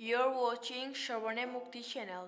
You're watching Shravane Mukti channel.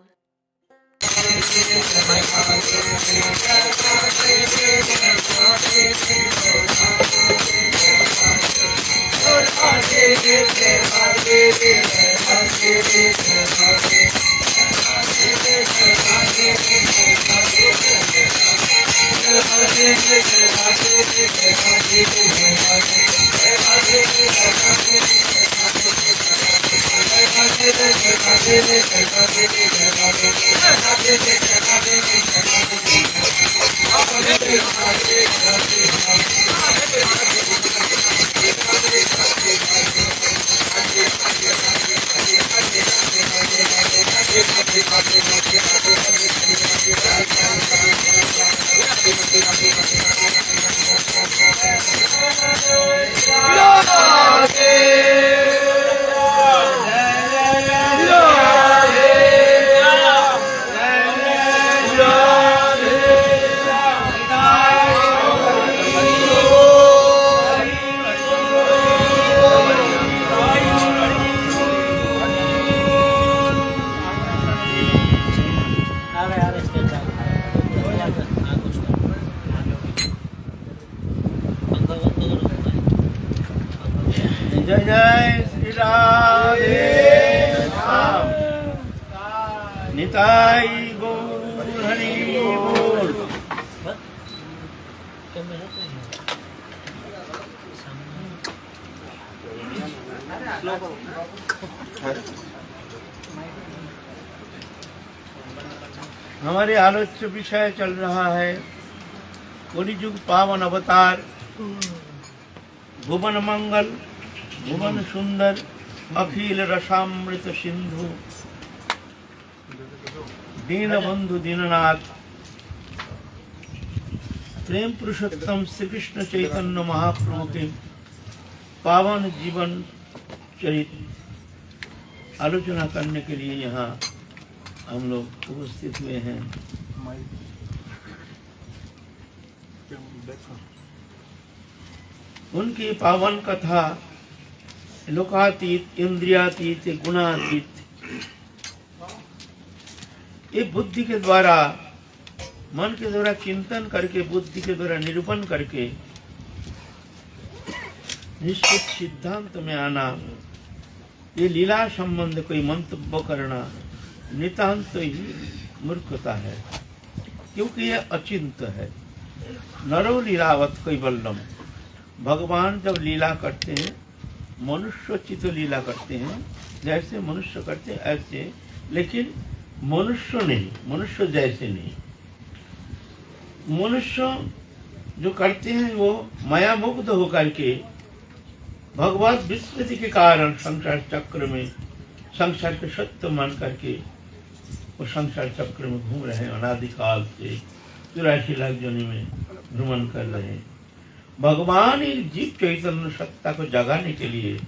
जय जय श्री राधे श्याम निताई गौर हरि बोल। हमारे आलोच्य विषय चल रहा है कलियुग पावन अवतार भुवन मंगल भुवन सुंदर अखिल रसामृत सिंधु दीन बंधु दीननाथ प्रेम पुरुषोत्तम श्री कृष्ण चैतन्य महाप्रभु के पावन जीवन चरित्र आलोचना करने के लिए यहाँ हम लोग उपस्थित हुए हैं। उनकी पावन कथा लोकातीत इंद्रियातीत गुणातीत ये बुद्धि के द्वारा मन के द्वारा चिंतन करके बुद्धि के द्वारा निरूपण करके निश्चित सिद्धांत में आना, ये लीला संबंध कोई मंतव्य करना नितांत ही मूर्खता है, क्योंकि यह अचिंत है। नरो लीलावत कैवल्यम, भगवान जब लीला करते हैं मनुष्योचित लीला करते हैं, जैसे मनुष्य करते हैं ऐसे, लेकिन मनुष्य नहीं, मनुष्य जैसे नहीं। मनुष्य जो करते हैं वो माया मुग्ध होकर के भगवत विस्मृति के कारण संसार चक्र में संसार के सत्य मान करके वो संसार चक्र में घूम रहे हैं। अनादिकाल से 84 लाख जोनि में भ्रमण कर रहे हैं। भगवान एक जीव चैतन्य सत्ता को जगाने के लिए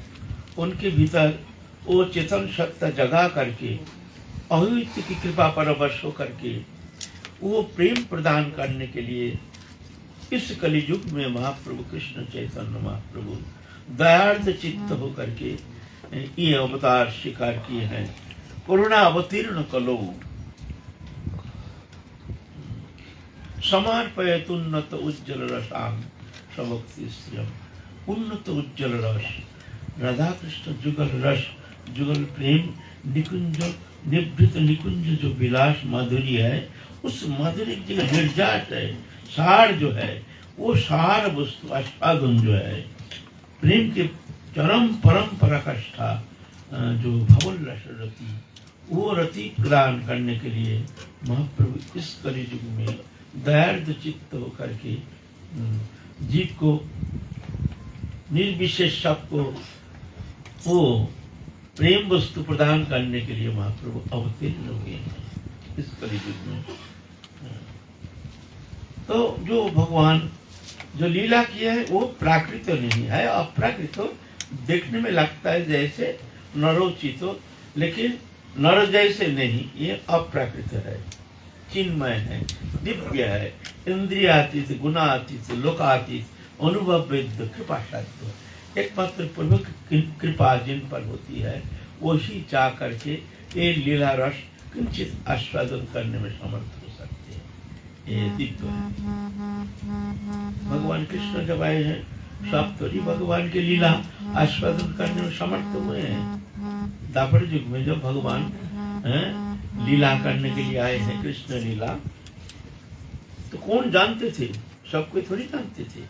उनके भीतर वो चेतन सत्ता जगा करके अद्वैत की कृपा परवश होकर के वो प्रेम प्रदान करने के लिए इस कलियुग में महाप्रभु कृष्ण चैतन्य महाप्रभु दयार्द चित्त होकर के ये अवतार स्वीकार किए हैं। करुणा अवतीर्ण कलो समर्पयत उन्नत उज्जवल रसाम सबक्ति श्रियम। उन्नत उज्जवल रस, राधा कृष्ण जुगल रस, जुगल प्रेम निकुंज निवृत निकुंज जो विलास माधुरी है, उस माधुरी की जगह निर्जात है, सार जो है वो सार वस्तु आस्वादन जो है प्रेम के चरम परम पराकाष्ठा जो भवोल्लास रति, वो रति प्रदान करने के लिए महाप्रभु इस कलियुग में दयार्द चित्त होकर के जीव को निर्विशेष सबको वो प्रेम वस्तु प्रदान करने के लिए महाप्रभु अवतीर्ण हुए हैं इस कलियुग में। तो जो भगवान जो लीला किया है वो प्राकृत नहीं है, अप्राकृत। देखने में लगता है जैसे नरोचित, लेकिन नर जैसे नहीं, ये अप्राकृत है, चिन्मय है, दिव्य है, इंद्रियातीत गुणातीत लोकातीत अनुभव वेद्य कृपा साध्य। एकमात्र प्रभु की कृपा जिन पर होती है वही चाह करके ये लीला रस किंचित आस्वादन करने में समर्थ हो सकते हैं। ये दिव्य है। भगवान कृष्ण जब आए हैं सब तो भगवान की लीला आस्वादन करने में समर्थ हुए हैं। द्वापर युग में जब भगवान लीला करने के लिए आए हैं, कृष्ण लीला, तो कौन जानते थे? सब कोई थोड़ी जानते थे।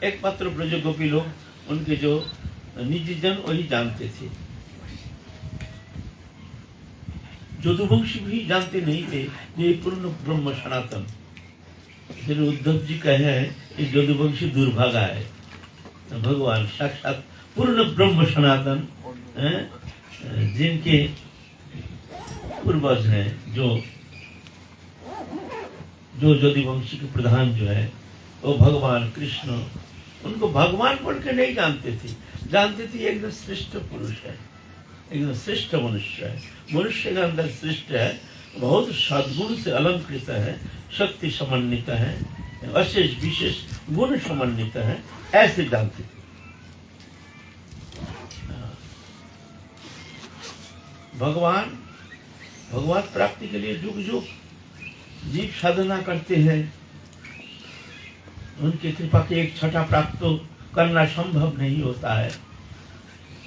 एकमात्र ब्रज गोपी लोग, उनके जो निजी जन, वही जानते थे। यदुवंशी भी जानते नहीं थे ये पूर्ण ब्रह्म सनातन। फिर उद्धव जी कहे कि यदुवंशी दुर्भागा है। भगवान साक्षात पूर्ण ब्रह्म सनातन जिनके पूर्वज हैं, जो यदुवंशी के प्रधान जो है वो भगवान कृष्ण, उनको भगवान बोल के नहीं जानते थे। जानते थे एकदम श्रेष्ठ पुरुष है, एकदम श्रेष्ठ मनुष्य है, मनुष्य के अंदर श्रेष्ठ है, बहुत सद्गुण से अलंकृत है, शक्ति समन्वित है, अशेष विशेष गुण समन्वित है, ऐसे जानते थे। भगवान प्राप्ति के लिए जुग जुग जीव साधना करते हैं। उनकी कृपा के एक छठा प्राप्त करना संभव नहीं होता है।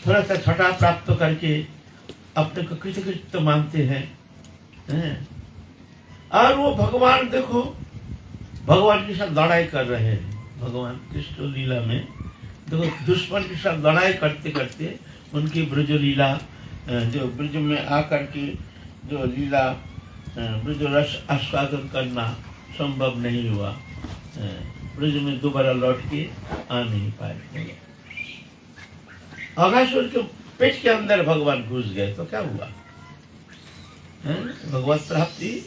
थोड़ा सा छठा प्राप्त करके अपने को कृतकृत्य मानते हैं। और वो भगवान देखो, भगवान के साथ लड़ाई कर रहे हैं। भगवान कृष्ण लीला में देखो, दुश्मन के साथ लड़ाई करते करते उनकी ब्रज लीला, जो ब्रज में आकर के जो लीला ब्रज रस आस्वादन करना संभव नहीं हुआ। ब्रज में दोबारा लौट के आ नहीं पाए। अघासुर के पेट के अंदर भगवान घुस गए तो क्या हुआ? भगवत प्राप्ति।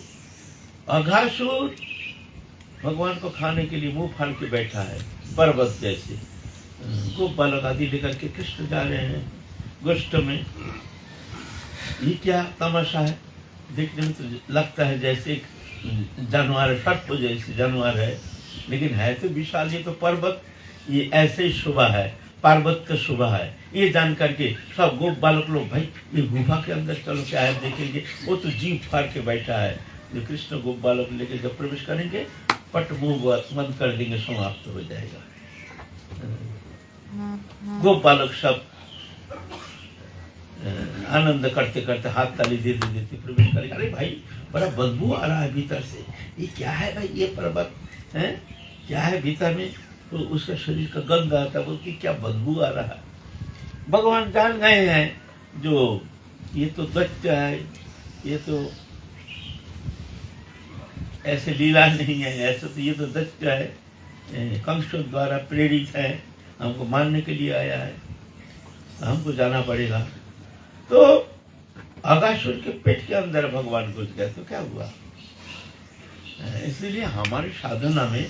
अघासुर भगवान को खाने के लिए मुंह फाड़ के बैठा है, पर्वत जैसे। गोप बालक आदि लेकर के कृष्ण जा रहे हैं गोष्ठ में। ये क्या तमाशा है? देखने में तो लगता है जैसे एक जानवर, सर्प जैसे जानवर है, लेकिन है तो विशाल। ये तो पर्वत, ये ऐसे ही शोभा है, पार्वत्य शोभा है। ये जान करके सब गोप बालक लोग, भाई ये गुफा के अंदर चलो, क्या है देखेंगे। वो तो जीभ फाड़ के बैठा है। जो कृष्ण गोप बालक लेके जब प्रवेश करेंगे, पट मुंह बंद कर देंगे, समाप्त हो जाएगा। गोप बालक सब आनंद करते करते हाथ ताली देते देते प्रवेश करेंगे। अरे भाई बड़ा बदबू आ रहा है भीतर से, ये क्या है भाई? ये पर्वत है, क्या है भीतर में? तो उसका शरीर का गंध आता है, बोलती क्या बदबू आ रहा है। भगवान जान गए हैं जो ये तो दैत्य है, ये तो ऐसे लीला नहीं है, ऐसे तो ये तो दैत्य है, कंस द्वारा प्रेरित है, हमको मारने के लिए आया है, हमको जाना पड़ेगा। तो अघासुर के पेट के अंदर भगवान घुस गए तो क्या हुआ? इसलिए हमारी साधना में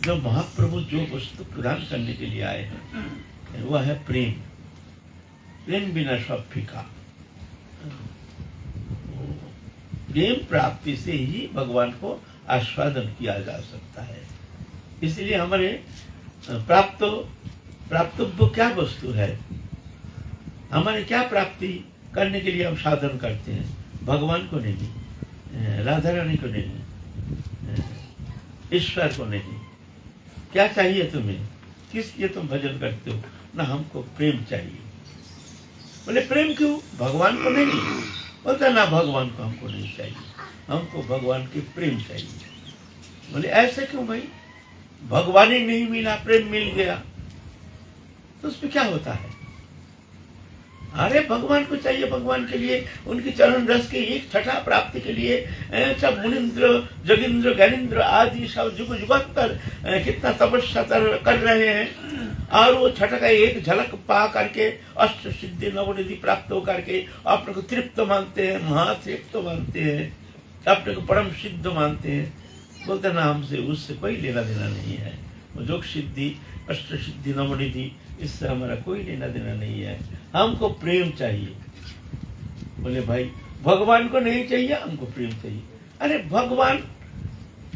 जो महाप्रभु जो वस्तु प्रदान करने के लिए आए हैं वह है प्रेम। प्रेम बिना सब फीका। प्रेम प्राप्ति से ही भगवान को आस्वादन किया जा सकता है। इसलिए हमारे प्राप्तव्य क्या वस्तु है, हमारे क्या प्राप्ति करने के लिए हम साधन करते हैं? भगवान को नहीं, राधा रानी को नहीं, ईश्वर को नहीं। क्या चाहिए तुम्हें? किस लिए तुम भजन करते हो? ना हमको प्रेम चाहिए। बोले प्रेम क्यों? भगवान को नहीं बोलता, ना भगवान को हमको नहीं चाहिए, हमको भगवान की प्रेम चाहिए। बोले ऐसे क्यों भाई? भगवान ही नहीं मिला, प्रेम मिल गया तो उसमें क्या होता है? अरे भगवान को चाहिए, भगवान के लिए उनकी चरण रस के एक छठा प्राप्ति के लिए सब मुनिंद्र, जगिंद्र, ज्ञानेंद्र आदि सब जुग जुगांतर कितना तपस्या कर रहे हैं। और वो छठा का एक झलक पा करके अष्ट सिद्धि नवनिधि प्राप्त हो करके अपने को तृप्त मानते हैं, महातृप्त मानते हैं, अपने को परम सिद्ध मानते हैं। बोलते ना हमसे उससे कोई लेना देना नहीं है। वो योग सिद्धि, अष्ट सिद्धि, नवनिधि, इससे हमारा कोई लेना देना नहीं है, हमको प्रेम चाहिए। बोले भाई भगवान को नहीं चाहिए, हमको प्रेम चाहिए। अरे भगवान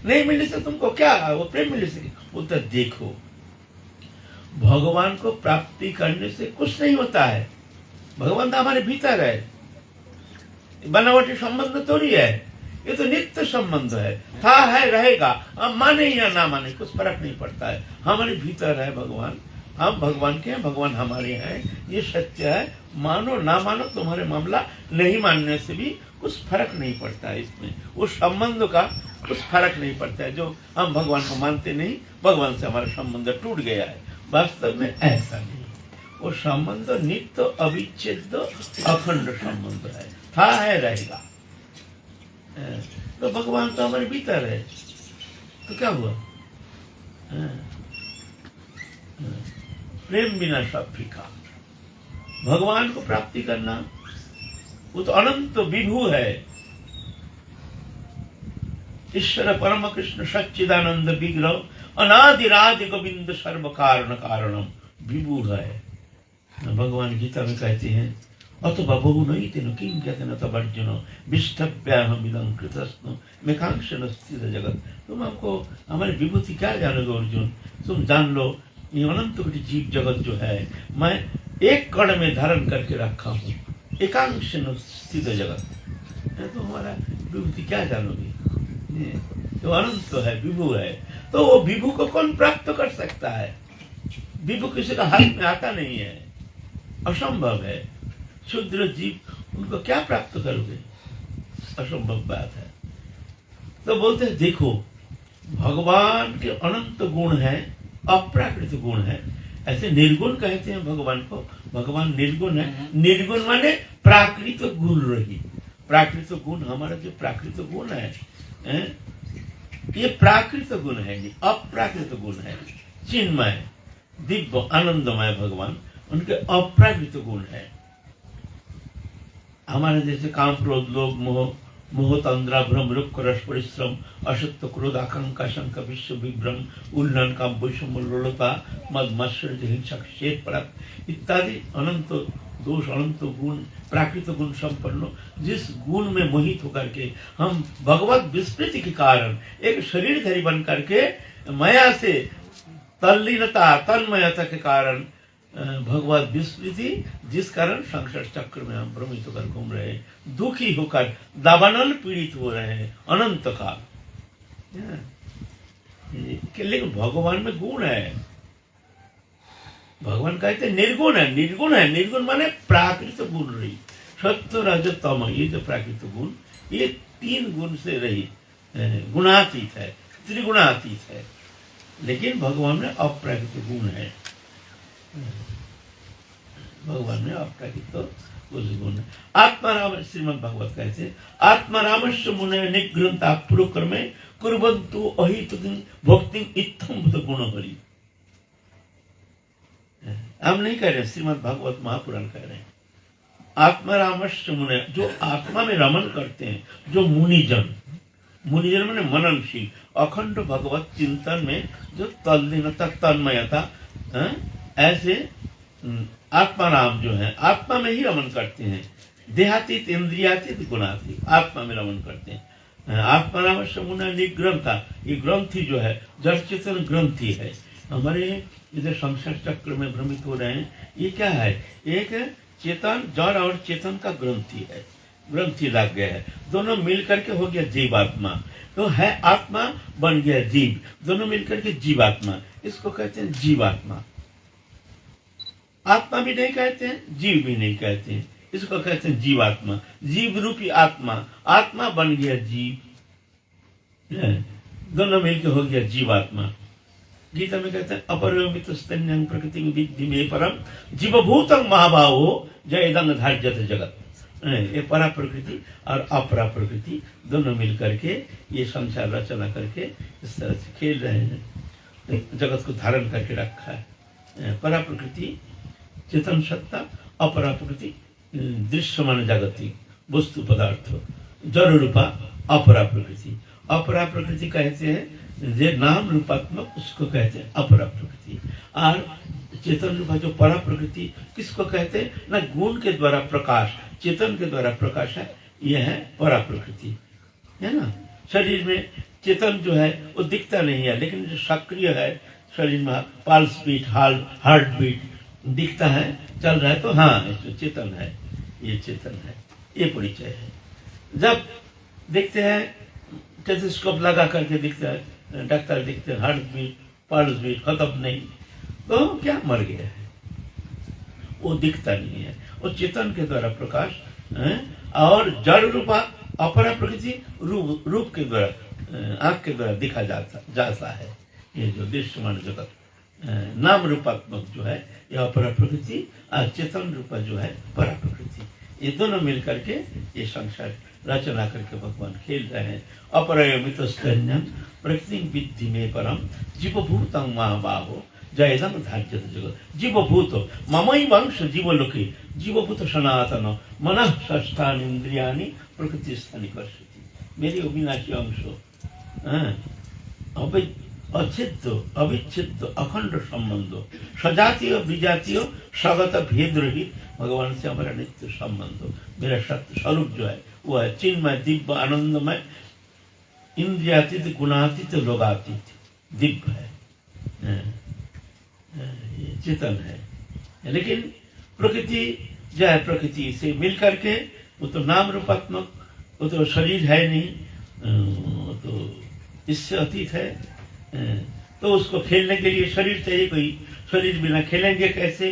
नहीं मिलने से तुमको क्या, वो प्रेम मिलने से? बोलता देखो भगवान को प्राप्ति करने से कुछ नहीं होता है, भगवान तो हमारे भीतर है, बनावटी संबंध थोड़ी है, ये तो नित्य संबंध है, था है रहेगा। हम माने या ना माने कुछ फर्क नहीं पड़ता है, हमारे भीतर है भगवान, हम भगवान के हैं, भगवान हमारे हैं, ये सत्य है। मानो ना मानो तुम्हारे मामला, नहीं मानने से भी कुछ फर्क नहीं पड़ता है, इसमें उस संबंध का कुछ फर्क नहीं पड़ता है। जो हम भगवान को मानते नहीं, भगवान से हमारा संबंध टूट गया है, वास्तव में ऐसा नहीं, वो संबंध नित्य अविच्छेद अखंड संबंध है, था है रहेगा। तो भगवान तो हमारे भीतर है, तो क्या हुआ? प्रेम बिना सब फीका। भगवान को प्राप्ति करना वो तो अनंत विभु है। ईश्वर परम कृष्ण सच्चिदानंद विग्रह अनादिरादि गोविंद सर्व कारण कारणम विभु है। भगवान गीता में कहते हैं अतो बहु नहीं तेन किम कहते न तब अर्जुन विष्टव्याहम इदं कृतस्नु मेकांक्षन स्थित जगत। तुम हमको हमारी विभूति क्या जानोगे अर्जुन? तुम जान लो ये अनंत कोटि जीव जगत जो है मैं एक कण में धारण करके रखा हूँ, एकांक्षन स्थित जगत। तो हमारा विभूति क्या जानोगे? तो अनंत है, विभु है। तो वो विभु को कौन प्राप्त कर सकता है? विभु किसी का हाथ में आता नहीं है, असंभव है। क्षुद्र जीव उनको क्या प्राप्त करोगे? असंभव बात है। तो बोलते हैं देखो भगवान के अनंत गुण है, अप्राकृत गुण है। ऐसे निर्गुण कहते हैं भगवान को, भगवान निर्गुण है। निर्गुण माने प्राकृत गुण रही। प्राकृत गुण हमारा जो प्राकृत गुण है ये प्राकृत गुण है, नहीं अप्राकृत गुण है। चिन्मय दिव्य आनंदमय भगवान, उनके अप्राकृत गुण है। हमारे जैसे काम क्रोध लोभ मोह मोह तंद्रा भ्रम रुक्ष रस परिश्रम असत्य क्रोध आकांक्षा शंका विश्व विभ्रम उल्लन काम वैषम्य लोलता मद मत्सर्य हिंसा श्वेत पराग इत्यादि अनंत दोष अनंत गुण प्राकृत गुण संपन्न, जिस गुण में मोहित होकर के हम भगवत विस्मृति के कारण एक शरीरधारी बन करके माया से तल्लीनता तन्मयता के कारण भगवत विस्मृति, जिस कारण संसार चक्र में हम भ्रमित होकर घूम रहे हैं, दुखी होकर दावानल पीड़ित हो रहे हैं अनंत काल। लेकिन भगवान में गुण है। भगवान कहते निर्गुण है, निर्गुण है। निर्गुण माने प्राकृत गुण रही, सत्य रज तम, ये जो प्राकृत गुण ये तीन गुण से रही, गुणातीत है, त्रिगुणातीत है। लेकिन भगवान में अप्राकृत गुण है, भगवान में अप्राकृत कुछ गुण है। आत्माराम श्रीमद् भागवत कहते आत्मारामस्य मुने निग्रंथा पुरक्रमे कुर्वन्तु अहितुं भक्तिं इत्थं बुद्ध गुण हरि। हम नहीं कह रहे, श्रीमद् भागवत महापुराण कह रहे हैं। आत्मारामस्य मुने, जो आत्मा में रमन करते हैं, जो मुनिजन, मुनिजन माने मननशील, अखंड भगवत चिंतन में जो तल्लीनता तन्मयता, ऐसे आत्माराम जो है आत्मा में ही रमन करते हैं। देहातीत इंद्रियातीत गुणातीत आत्मा में रमन करते हैं। आत्माराम समुना निग्रंथा, ये ग्रंथि जो है जड़ चेतन ग्रंथि है। हमारे इधर संसार चक्र में भ्रमित हो रहे हैं, ये क्या है? एक चेतन, जड़ और चेतन का ग्रंथि है, ग्रंथि लग गया है, दोनों मिलकर के हो गया जीवात्मा। तो है आत्मा बन गया जीव, दोनों मिलकर के जीवात्मा, इसको कहते हैं जीवात्मा। आत्मा भी नहीं कहते हैं, जीव भी नहीं कहते हैं, इसको कहते हैं जीवात्मा। जीव रूपी आत्मा, आत्मा बन गया जीव, दोनों मिलकर हो गया जीवात्मा। गीता में कहते हैं अपरिमित स्तन्यं प्रकृति विद्धि में परम जीवभूतं महाभावो जयदंग धार्यत जगत। ये परा प्रकृति और अपरा प्रकृति दोनों मिलकर के ये संसार रचना करके इस तरह से खेल रहे हैं, जगत को धारण करके रखा है। परा प्रकृति चेतन सत्ता, अपरा प्रकृति दृश्यमान जागतिक वस्तु पदार्थ, जड़ रूपा अपरा प्रकृति। अपरा प्रकृति कहते हैं जो नाम रूपात्मक, उसको कहते हैं अपरा प्रकृति। और चेतन रूपा जो परा प्रकृति किसको कहते हैं? ना गुण के द्वारा प्रकाश, चेतन के द्वारा प्रकाश है, यह है परा प्रकृति, है ना। शरीर में चेतन जो है वो दिखता नहीं है, लेकिन जो सक्रिय है शरीर में, पल्स बीट, हार्ट बीट, दिखता है, चल रहा है तो हाँ ये चेतन है, ये चेतन है, ये परिचय है। जब देखते हैं टेलीस्कोप लगा करके दिखता है, डॉक्टर देखते हैं हार्ट बीट पल्स बीट खत्म नहीं, तो क्या मर गया है, वो दिखता नहीं है, वो चेतन के द्वारा प्रकाश है। और जड़ रूपा अपरा प्रकृति रूप के द्वारा आंख के द्वारा दिखा जाता है। ये जो दृश्यमान जगत नाम रूपात्मक जो है यह अपरा प्रकृति और चेतन रूपा जो है परा प्रकृति, ये दोनों मिलकर के ये संसार रचना करके भगवान खेल रहे हैं। अपरयमित प्रकृति विद्धि में परम जीवभूतं महाबाहो जयदम धार्य जगत। जीवभूत ममई वंश जीवलोके जीवभूत सनातन मन षष्ठान इंद्रियानि प्रकृति स्थानी कर्षति। मेरी अविनाशी अंश अच्छेद्य अविच्छेद्य अखंड संबंध, सजातीय विजातीय स्वगत भेद रहित भगवान से हमारा नित्य संबंध। मेरा सत्य स्वरूप जो है वो है चिन्मय दिव्य आनंदमय इंद्रियातीत गुणातीत लोगातीत दिव्य है, ये चेतन है। लेकिन प्रकृति जो है प्रकृति से मिल करके वो तो नाम रूपात्मक, वो तो शरीर है नहीं, वो तो इससे अतीत है। तो उसको खेलने के लिए शरीर चाहिए, कोई शरीर बिना खेलेंगे कैसे,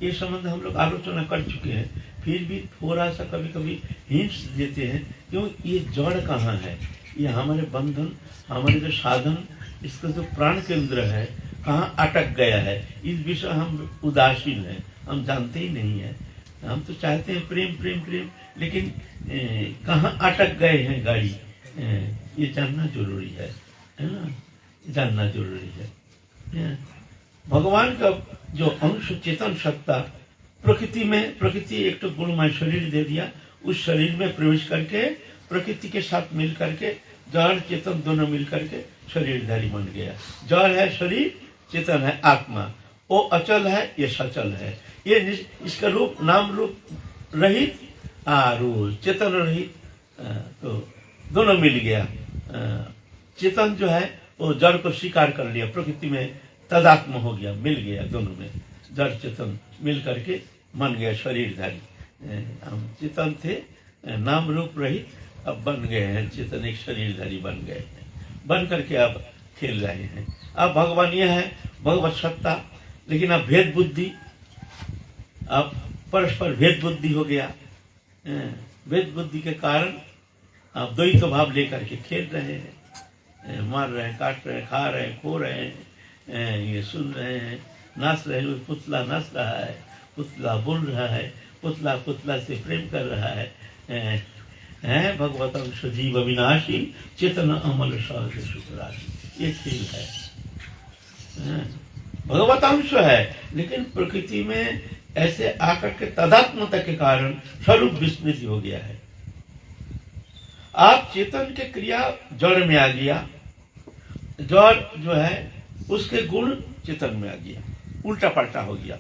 ये संबंध हम लोग आलोचना कर चुके हैं। फिर भी थोड़ा सा कभी कभी हिंट्स देते हैं, क्यों ये जड़ कहाँ है, ये हमारे बंधन हमारे जो साधन इसका जो प्राण केंद्र है कहाँ अटक गया है, इस विषय हम उदासीन हैं, हम जानते ही नहीं है। हम तो चाहते हैं प्रेम प्रेम प्रेम, लेकिन कहाँ अटक गए हैं गाड़ी, ये जानना जरूरी है ना, जानना जरूरी है। भगवान का जो अंश चेतन सत्ता प्रकृति में, प्रकृति एक तो गुणमय शरीर दे दिया, उस शरीर में प्रवेश करके प्रकृति के साथ मिल करके जड़ चेतन दोनों मिल करके शरीरधारी बन गया। जड़ है शरीर, चेतन है आत्मा, वो अचल है ये सचल है, ये इसका रूप नाम रूप रहित और चेतन रहित, तो दोनों मिल गया। चेतन जो है वो जड़ को स्वीकार कर लिया, प्रकृति में तदात्म हो गया, मिल गया, दोनों में जड़ चेतन मिल करके बन गया शरीरधारी। हम चेतन थे नाम रूप रहित, अब बन गए हैं चेतन, एक शरीरधारी बन गए हैं, बन करके अब खेल रहे हैं। अब भगवान यह है भगवत सत्ता, लेकिन अब भेद बुद्धि, अब परस्पर भेद बुद्धि हो गया। भेद बुद्धि के कारण अब द्वैत भाव लेकर के खेल रहे हैं, मार रहे हैं, काट रहे हैं, खा रहे हैं, खो रहे हैं, ये सुन रहे हैं, नाच रहे हैं। पुतला नाच रहा है, पुतला बोल रहा है, पुतला पुतला से प्रेम कर रहा है। भगवत अंश जीव अविनाशी चेतन अमल सहज सुख राशि, ये खेल है। भगवत अंश है, लेकिन प्रकृति में ऐसे आकर के तदात्मता के कारण स्वरूप विस्मृति हो गया है। आप चेतन के क्रिया जड़ में आ गया, जड़ जो है उसके गुण चेतन में आ गया, उल्टा पलटा हो गया।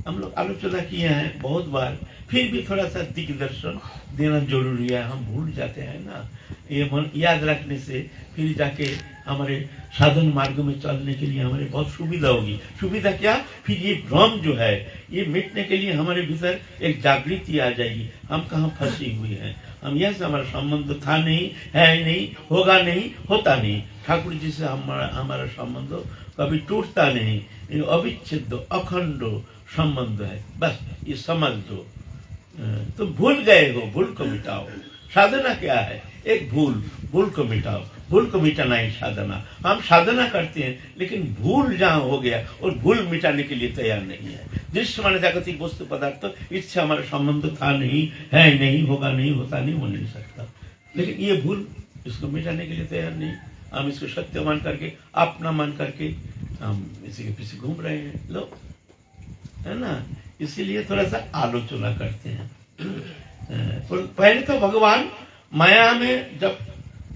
हम लोग आलोचना किए हैं बहुत बार, फिर भी थोड़ा सा दिग्दर्शन देना जरूरी है। हम भूल जाते हैं ना, ये मन याद रखने से फिर जाके हमारे साधन मार्ग में चलने के लिए हमारे बहुत सुविधा होगी। सुविधा क्या, फिर ये भ्रम जो है ये मिटने के लिए हमारे भीतर एक जागृति आ जाएगी, हम कहाँ फंसे हुए हैं, हम यह से हमारा संबंध था नहीं, है नहीं, होगा नहीं, होता नहीं। ठाकुर जी से हमारा संबंध कभी टूटता नहीं, अविच्छेद अखंड संबंध है, बस ये समझ दो। तुम भूल गए हो, भूल को मिटाओ। साधना क्या है, एक भूल को मिटाओ, भूल को मिटाना ही साधना। हम साधना करते हैं, लेकिन भूल जहाँ हो गया और भूल मिटाने के लिए तैयार नहीं है। दृश्य माने जागतिक वस्तु पदार्थ, इससे हमारा संबंध था नहीं, है नहीं, होगा नहीं, होता नहीं, हो नहीं सकता। लेकिन ये भूल, इसको मिटाने के लिए तैयार नहीं। हम इसको सत्य मान करके, अपना मान करके हम इसी के पीछे घूम रहे हैं लोग, है ना। इसीलिए थोड़ा सा आलोचना करते हैं। पहले तो भगवान माया में जब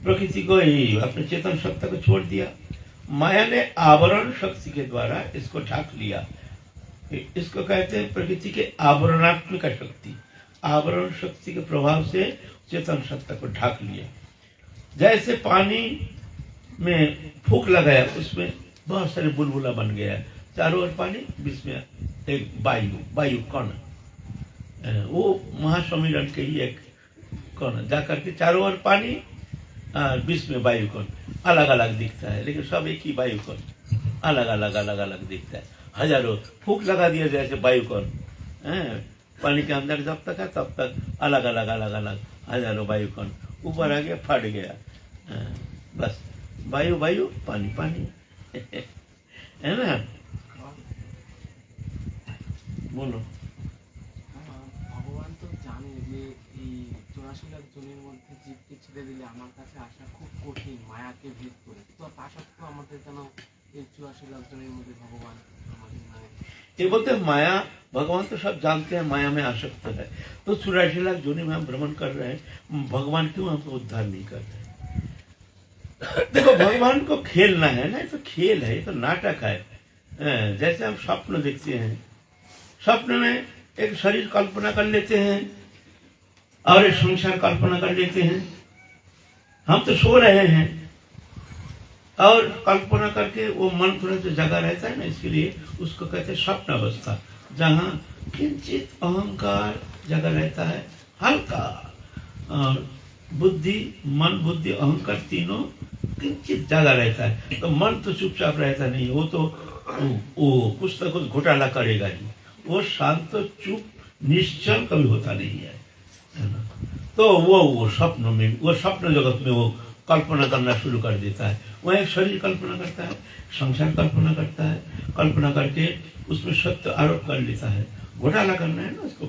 प्रकृति को ही अपने चेतन सत्ता को छोड़ दिया, माया ने आवरण शक्ति के द्वारा इसको ढक लिया। इसको कहते हैं प्रकृति के आवरणात्मक शक्ति। आवरण शक्ति के प्रभाव से चेतन सत्ता को ढक लिया। जैसे पानी में फूंक लगाया, उसमें बहुत सारे बुलबुला बन गया, चारों ओर पानी, बीच में एक वायु कण, वो महासम्मिलन के ही एक कण, जाकर के चारों ओर पानी, बीच में वायु कण, अलग अलग दिखता है, लेकिन सब एक ही वायु कण, अलग अलग दिखता है। हजारों फूंक लगा दिया जैसे वायु कण, पानी के अंदर जब तक है तब तक अलग अलग हजारों वायु कण, ऊपर आ गया फट गया, बस वायु पानी है ना। बोलो। ভগবান তো জানে যে এই 84 লাখ জনের মধ্যে জীবকে ছেড়ে দিলে আমার কাছে আসা খুব কঠিন, মায়াকে ভেদ করে। তো তা সত্ত্বেও আমাদের কেন এই 84 লাখ জনের মধ্যে ভগবান আমাদের মানে ये बोलते हैं माया, भगवान तो सब जानते हैं माया में आसक्त है, तो 84 लाख जोनी में हम भ्रमण कर रहे हैं, भगवान क्यों हमको उद्धार नहीं कर रहे? देखो, भगवान को खेलना है ना, ये तो खेल है, ये तो नाटक है। जैसे हम स्वप्न देखते हैं, स्वप्न में एक शरीर कल्पना कर लेते हैं और एक संसार कल्पना कर लेते हैं। हम तो सो रहे हैं और कल्पना करके वो मन थोड़ा सा जगा रहता है ना, इसके लिए उसको कहते हैं स्वप्न अवस्था, जहाँ किंचित अहंकार जगा रहता है, हल्का, और मन बुद्धि अहंकार तीनों किंचित जगा रहता है। तो मन तो चुपचाप रहता नहीं, वो तो वो कुछ ना कुछ घोटाला करेगा ही, वो शांत चुप निश्चल कभी होता नहीं है ना। तो वो स्वप्न में, वो स्वप्न जगत में वो कल्पना करना शुरू कर देता है। वह एक शरीर कल्पना करता है, संसार कल्पना करता है, कल्पना करके उसमें सत्य आरोप कर लेता है। घोटाला करना है ना, उसको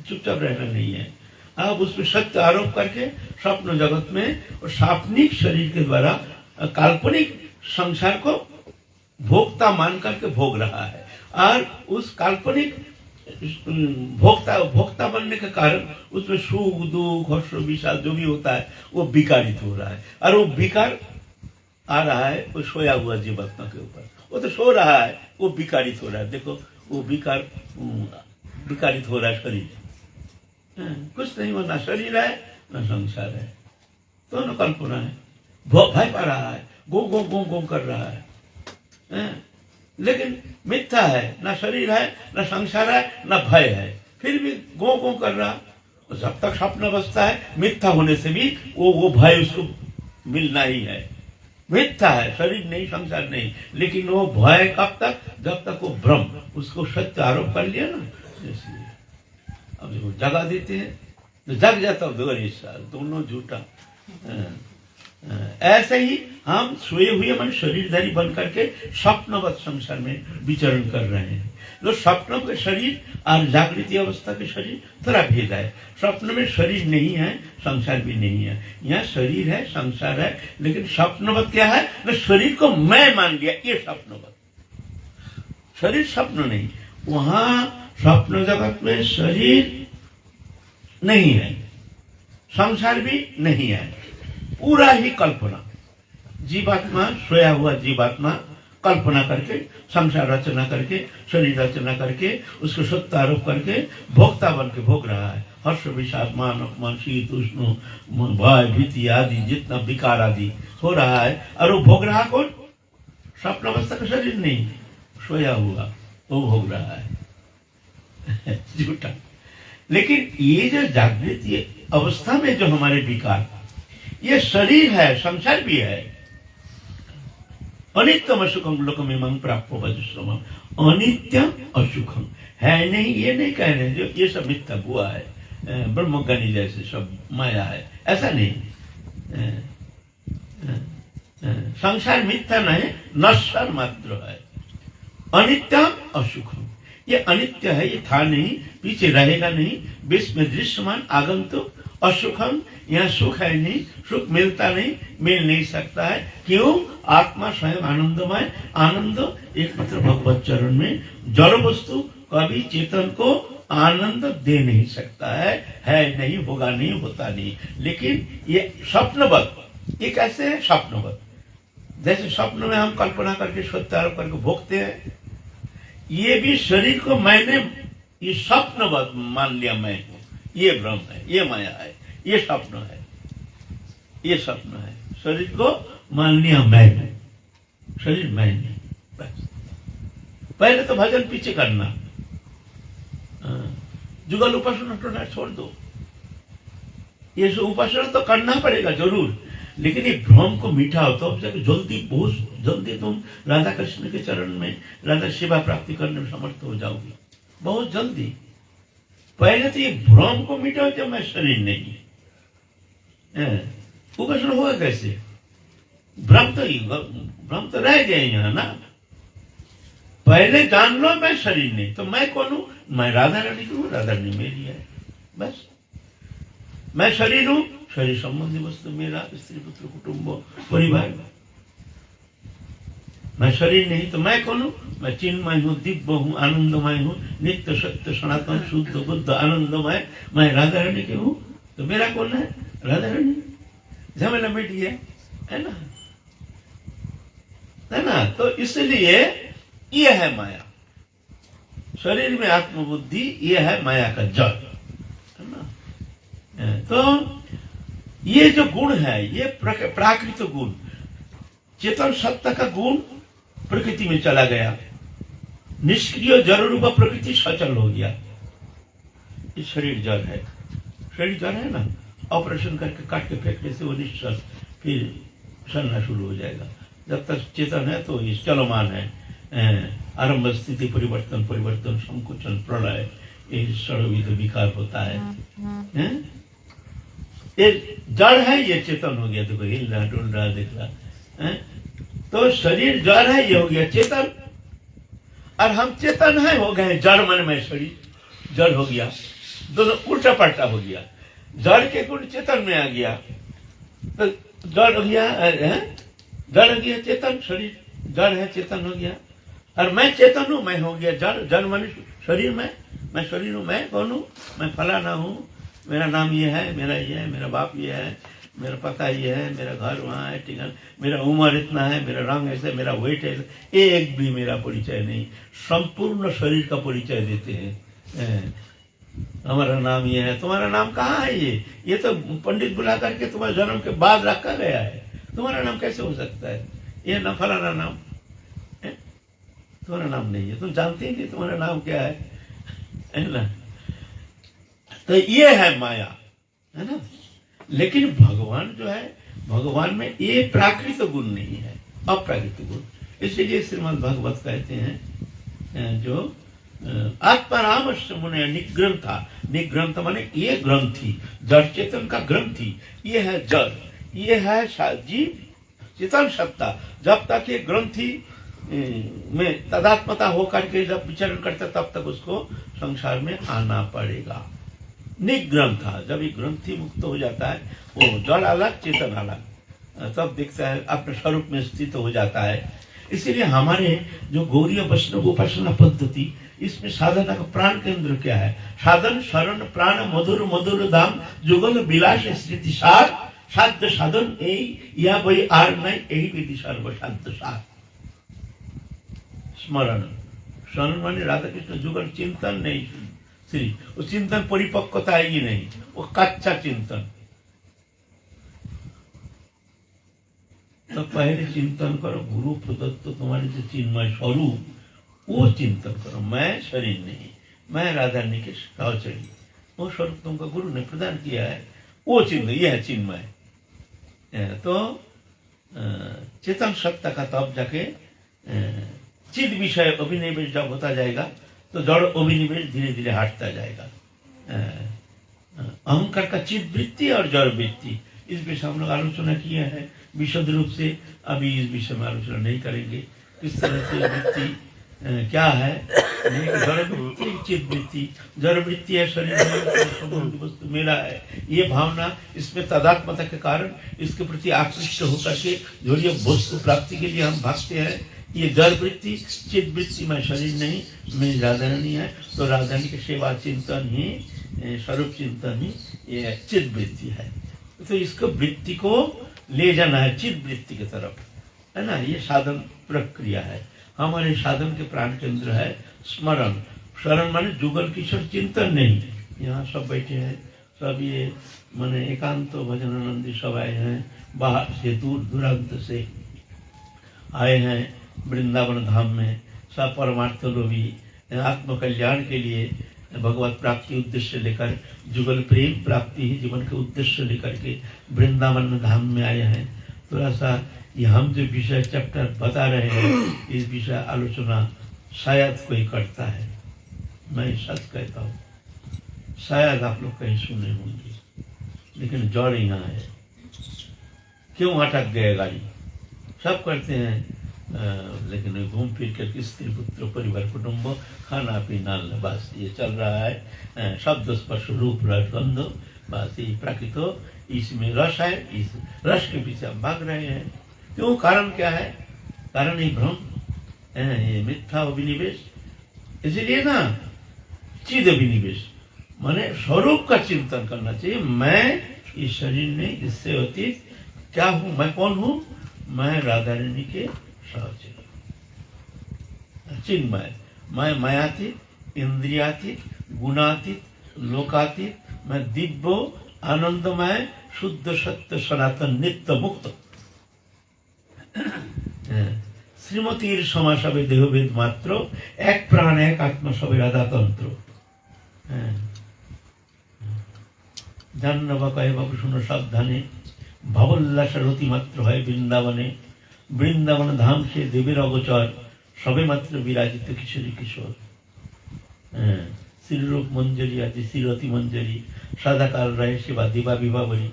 चुपचाप रहना नहीं है। अब उसमें सत्य आरोप करके स्वप्न जगत में और सापनिक शरीर के द्वारा काल्पनिक संसार को भोक्ता मान करके भोग रहा है, और उस काल्पनिक भोक्ता बनने के कारण उसमें सुख दुख हर्ष विषाद जो भी होता है वो विकारित हो रहा है, और वो विकार आ रहा है वो सोया हुआ जीवात्मा के ऊपर। वो तो सो रहा है, वो विकारित हो रहा है। देखो, वो विकारित हो रहा है शरीर, कुछ नहीं होना, शरीर है न संसार है, दोनों कल्पना है। भय पा रहा है, गो कर रहा है, लेकिन मिथ्या है, ना शरीर है, ना संसार है, ना भय है, फिर भी गो कर रहा। जब तक स्वप्न बसता है, मिथ्या होने से भी वो भय उसको मिलना ही है। मिथ्या है, शरीर नहीं, संसार नहीं, लेकिन वो भय कब तक? जब तक वो ब्रह्म उसको सत्य आरोप कर लिया ना, इसलिए अब जब जगा देते हैं तो जग जाता दोनों झूठा। ऐसे ही हम सोए हुए मन शरीरधारी बन करके स्वप्नवत संसार में विचरण कर रहे हैं। तो स्वप्न के शरीर और जागृति अवस्था के शरीर थोड़ा भेद है। स्वप्न में शरीर नहीं है, संसार भी नहीं है। यहाँ शरीर है, संसार है, लेकिन स्वप्नवत क्या है? तो शरीर को मैं मान लिया, ये स्वप्नवत। शरीर स्वप्न नहीं। वहां स्वप्न जगत में शरीर नहीं है, संसार भी नहीं है, पूरा ही कल्पना। जीवात्मा, सोया हुआ जीवात्मा कल्पना करके, संसार रचना करके, शरीर रचना करके, उसको सत्य आरोप करके भोक्ता बन के भोग रहा है। हर्ष विषाद मान अपमान शीत उष्ण भय भीति आदि जितना विकार आदि हो रहा है, और वो भोग रहा कौन? स्वप्न अवस्था का शरीर नहीं, सोया हुआ वो भोग रहा है। झूठा। लेकिन ये जो जागृति अवस्था में जो हमारे विकार, ये शरीर है, संसार भी है। अनित्यम असुखम लोकमिमं प्राप्तो वज्रश्रमम, अनित्यम असुखम है नहीं, ये नहीं कह रहे जो ये सब मिथ्या हुआ है, ब्रह्मज्ञानी जैसे सब माया है, ऐसा नहीं। संसार मिथ्या नहीं, नश्वर मात्र है। अनित्यम असुखम, ये अनित्य है, ये था नहीं, पीछे रहेगा नहीं, विश्व में दृश्यमान आगंतुक। असुखम, यहाँ सुख है नहीं, सुख मिलता नहीं, मिल नहीं सकता है। क्यों? आत्मा स्वयं आनंदमय, आनंद एकमात्र भगवत चरण में। जड़ वस्तु कभी चेतन को आनंद दे नहीं सकता है नहीं, होगा नहीं, होता नहीं। लेकिन ये स्वप्नवत, ये कैसे है? स्वप्नवत, जैसे स्वप्न में हम कल्पना करके सत्य आरोप करके भोगते हैं, ये भी शरीर को मैंने ये स्वप्नवत मान लिया, मैं हूं, ये ब्रह्म है, ये माया है, ये स्वप्न है, ये स्वप्न है। शरीर को मान लिया मैं हूं, शरीर मैं नहीं, बस। पहले तो भजन पीछे करना, जुगल उपासना टोना छोड़ दो। ये सब उपासना तो करना पड़ेगा जरूर, लेकिन ये भ्रम को मिटाओ तो जल्दी, बहुत जल्दी तुम राधा कृष्ण के चरण में राधा सेवा प्राप्ति करने में समर्थ हो जाओगी, बहुत जल्दी। पहले तो ये भ्रम को मिटाओ जब मैं शरीर नहीं, उपासना होगा कैसे? भ्रम तो रह गए यहाँ ना। पहले जान लो मैं शरीर नहीं, तो मैं कौन हूं? मैं राधा रानी हूँ, राधा रानी मेरी है, बस। मैं शरीर हूं, शरीर संबंधी वस्तु मेरा, स्त्री पुत्र कुटुंब परिवार। मैं शरीर नहीं तो मैं कौन हूं? मैं चिन्मय हूँ, दिव्य हूँ, आनंदमय हूँ, नित्य सत्य सनातन शुद्ध बुद्ध आनंदमय, मैं राधा रानी के हूँ। तो मेरा कौन है? राधा रानी। झमेला मिट गया, है ना, है ना। तो इसलिए ये है माया, शरीर में आत्मबुद्धि, ये है माया का जड़, है ना। तो ये जो गुण है, ये प्राकृत गुण, चेतन सत्ता का गुण प्रकृति में चला गया, निष्क्रिय जड़ रूप प्रकृति सचल हो गया। ये शरीर जड़ है, शरीर जड़ है ना, ऑपरेशन करके काट के फेंकने से वो निश्चल फिर सड़ना शुरू हो जाएगा। जब तक चेतन है तो ये चलमान है, आरंभ स्थिति परिवर्तन, परिवर्तन संकुचन प्रलय, ये सर्वविध विकार होता है। ये जड़ है, ये चेतन हो गया। देखो हिल रहा डुल रहा दिख रहा, तो शरीर जड़ है, ये हो गया चेतन, और हम चेतन है हो गए जड़ मन में, शरीर जड़ हो गया, दोनों उल्टा पलटा हो गया। जड़ के गुण चेतन में आ गया, तो जड़ हो गया, जड़ हो गया चेतन, शरीर जड़ है चेतन हो गया, और मैं चेतन हूं, मैं हो गया जड़। जड़ मन शरीर में, मैं शरीर हूं, मैं कौन हूं? मैं फलाना हूं, मेरा नाम ये है, मेरा ये है, मेरा बाप ये है, मेरा पता ये है, मेरा घर वहाँ है, ठीक है, मेरा उम्र इतना है, मेरा रंग ऐसे, मेरा वेट है, एक भी मेरा परिचय नहीं। संपूर्ण शरीर का परिचय देते हैं। हमारा नाम ये है, तुम्हारा नाम कहाँ है? ये तो पंडित बुला करके तुम्हारे जन्म के बाद रखा गया है। तुम्हारा नाम कैसे हो सकता है? ये ना फलाना नाम है, तुम्हारा नाम नहीं है, तुम जानते ही नहीं तुम्हारा नाम क्या है ना। तो ये है माया, है ना। लेकिन भगवान जो है, भगवान में ये प्राकृत गुण नहीं है, अप्राकृत गुण। इसलिए श्रीमद् भागवत कहते हैं जो आत्मारामस्य मुने निग्रंथा, निग्रंथ माने ये ग्रंथि, जड़ चेतन का ग्रंथि, ये है जड़, ये है जीव चेतन सत्ता। जब तक ये ग्रंथि में तदात्मता होकर के जब विचरण करता, तब तक उसको संसार में आना पड़ेगा। निग्रंथा, जब ये ग्रंथि मुक्त हो जाता है, वो जड़ अलग चेतन अलग, तब दिखता है अपने स्वरूप में स्थित हो जाता है। इसीलिए हमारे जो गौरीय वैष्णव उपासना पद्धति, इसमें साधना का प्राण केंद्र क्या है? साधन शरण प्राण मधुर मधुर धाम जुगल विलास स्थिति सार, साध्य साधन या वही आर नहीं, यही विधि सर्व साध्य सार। स्मरण, स्मरण माने राधा कृष्ण जुगल चिंतन नहीं, श्री वो चिंतन परिपक्वता आएगी नहीं, वो कच्चा चिंतन। तो पहले चिंतन करो, गुरु प्रदत्त तुम्हारे जो चिन्मय स्वरूप, वो चिंतन करो। मैं शरीर नहीं, मैं राधा रानी के सावचरी, वो स्वरूप तुमको गुरु ने प्रदान किया है, वो चिन्ह, यह है चिन्मय। तो चेतन सत्ता का तब जाके चिद विषय अभिनिवेश जब होता जाएगा, तो जड़ अभिनिवेश धीरे धीरे हटता जाएगा। अहंकार का चिद वृत्ति और जड़ वृत्ति, इस विषय हम लोग आलोचना किए हैं विशुद्ध रूप से। अभी इस विषय में आलोचना नहीं करेंगे, किस तरह से वृत्ति क्या है। जड़ वृत्ति चिद वृत्ति, जड़ वृत्ति है शरीर में वस्तु मेरा है, ये भावना, इसमें तदात्मता के कारण इसके प्रति आकृष्ट होकर के जो ये वस्तु प्राप्ति के लिए हम भागते हैं, ये जड़ वृत्ति। चिद वृत्ति में शरीर नहीं, मैं राधा रानी है, तो राधा रानी की सेवा चिंतन ही, स्वरूप चिंतन ही ये चिद वृत्ति है। तो इसको वृत्ति को ले जाना है चिद वृत्ति की तरफ, है ना। ये साधन प्रक्रिया है, हमारे साधन के प्राण केंद्र है स्मरण। स्मरण माने जुगल किशोर चिंतन नहीं। यहाँ सब बैठे हैं, सब ये माने एकांत भजनानंदी सब आए हैं, बाहर से दूर दूरांत से आए हैं, वृंदावन धाम में सब परमार्थ लोभी आत्म कल्याण के लिए भगवत प्राप्ति उद्देश्य लेकर जुगल प्रेम प्राप्ति ही जीवन के उद्देश्य लेकर के वृंदावन धाम में आए हैं। थोड़ा सा ये हम जो विषय चैप्टर बता रहे हैं इस विषय आलोचना शायद कोई करता है, मैं सच कहता हूँ, शायद आप लोग कहीं सुने होंगे, लेकिन जड़ यहाँ है। क्यों अटक गए गाड़ी? सब करते हैं लेकिन घूम फिर कर स्त्री पुत्र परिवार कुटुंब खाना पीना बस ये चल रहा है। शब्द स्पर्श रूप रस गंध बस ये प्राकृत इसमें रस है, इस रस के पीछे हम भाग रहे हैं। क्यों? कारण क्या है? कारण ये भ्रम, ये मिथ्या अभिनिवेश। इसलिए ना चिद अभिनिवेश माने स्वरूप का चिंतन करना चाहिए। मैं इस शरीर में इससे अतीत क्या हूं? मैं कौन हूं? मैं राधा रानी के सहचर चिन्मय। मैं मायातीत, इंद्रियातीत, गुणातीत, लोकातीत, मैं दिव्य आनंदमय शुद्ध सत्य सनातन नित्य मुक्त। श्रीमतीर समासवे देहभेद मात्र, एक प्राण एक आत्मा सबे राधा तंत्र। জান্নবা কহে বাবু শুনো সাবধানে, ভবল্লাসের অতিমাত্র হয় বৃন্দাবনে। বৃন্দাবন ধাম সে দেবের অগোচর, সবে মাত্র বিরাজিত কিশোরী কিশোর। শ্রীরূপ মঞ্জরি আছে শ্রীরতি মঞ্জরি, সদাকাল রায় সেবা দেবা বিভাবরী।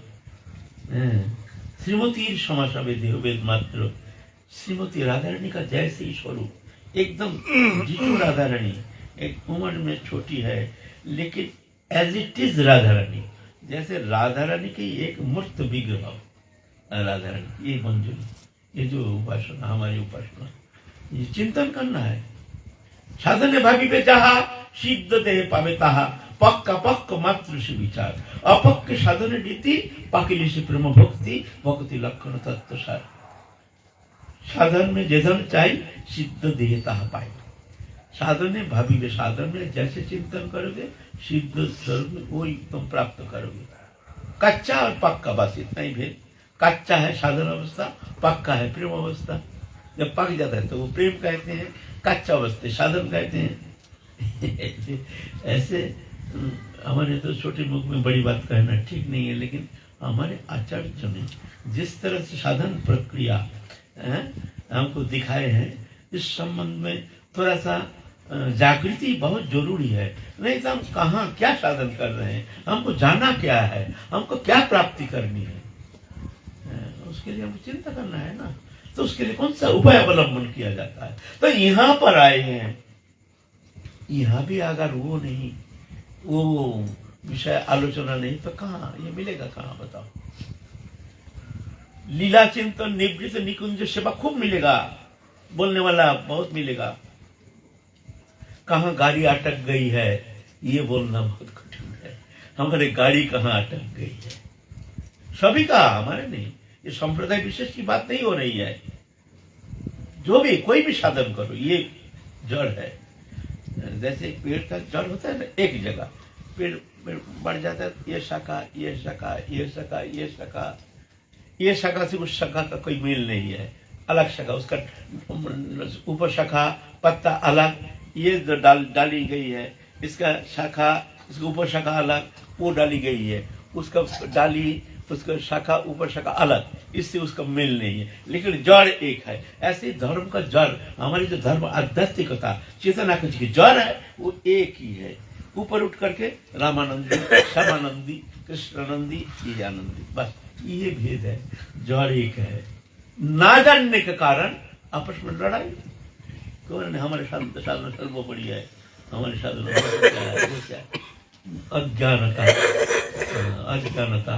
श्रीमतीर समासवे देहभेद मात्र। श्रीमती राधा रानी का जैसे ही स्वरूप एकदम जितू राधा रानी, एक उम्र में छोटी है लेकिन as it is Radha Rani, जैसे राधा रानी की एक मूर्त विग्रह राधा रानी। ये मंजूरी, ये जो उपासना हमारी उपासना, ये चिंतन करना है। साधने भाविबे जाहा सिद्ध देह पावे ताहा, पक्का पक्क मात्र से विचार। अपक्क साधने रीति पाकिले से प्रेम भक्ति, भक्ति लक्षण तत्व सार। साधन में जेधन चाहिए सिद्ध देह ताहा पाए। साधने भाविबे, साधन में जैसे चिंतन करोगे सिद्ध स्वरूप में वो तुम प्राप्त करोगे। कच्चा और पक्का बस इतना ही भेद। कच्चा है साधन अवस्था, पक्का है प्रेम अवस्था। जब पक जाता है तो वो प्रेम कहते हैं, कच्चा अवस्था साधन कहते हैं। ऐसे हमारे तो छोटे मुख में बड़ी बात कहना ठीक नहीं है, लेकिन हमारे आचार्य ने जिस तरह से साधन प्रक्रिया हमको दिखाए हैं, इस संबंध में थोड़ा सा जागृति बहुत जरूरी है। नहीं तो हम कहाँ क्या साधन कर रहे हैं, हमको जाना क्या है, हमको क्या प्राप्ति करनी है, उसके लिए हमको चिंता करना है ना। तो उसके लिए कौन सा उपाय अवलंबन किया जाता है। तो यहाँ पर आए हैं, यहाँ भी अगर वो नहीं, वो विषय आलोचना नहीं तो कहाँ ये मिलेगा, कहाँ बताओ। लीला चिंतन निवृत्त निकुंज सेवा खूब मिलेगा, बोलने वाला बहुत मिलेगा। कहाँ गाड़ी अटक गई है ये बोलना बहुत कठिन है। हमारे गाड़ी कहाँ अटक गई है, सभी का, हमारे नहीं। ये संप्रदाय विशेष की बात नहीं हो रही है। जो भी कोई भी साधन करो, ये जड़ है। जैसे पेड़ का जड़ होता है ना, एक जगह पेड़ बढ़ जाता है, ये शाखा ये शाखा ये शाखा ये शाखा, ये शाखा से उस शाखा का कोई मेल नहीं है, अलग शाखा, उसका ऊपर शाखा पत्ता अलग, ये डाली गई है, इसका शाखा, इसका ऊपर शाखा अलग, वो डाली गई है, उसका डाली, उसका शाखा ऊपर शाखा अलग, इससे उसका मेल नहीं है, लेकिन जड़ एक है। ऐसे धर्म का जड़, हमारी जो धर्म आध्यात्मिकता चेतना की जड़ है वो एक ही है। ऊपर उठ करके रामानंदी, श्यामानंदी, कृष्णानंदी, ये आनंदी, बस ये भेद है। जड़ एक है। ना जानने के कारण आपस में लड़ाई। कौन हमारे साधन सर्वोपरि है, हमारे साधन क्या है? अज्ञानता, अज्ञानता,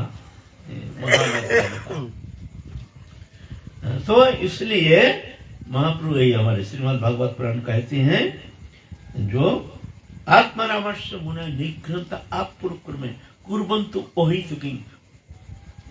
तो इसलिए महाप्रभु यही हमारे श्रीमद् भागवत पुराण कहते हैं, जो आत्मरामस्य मुने निघ्नता आप पूर्व में कुर्बन्तु ओहितुकी,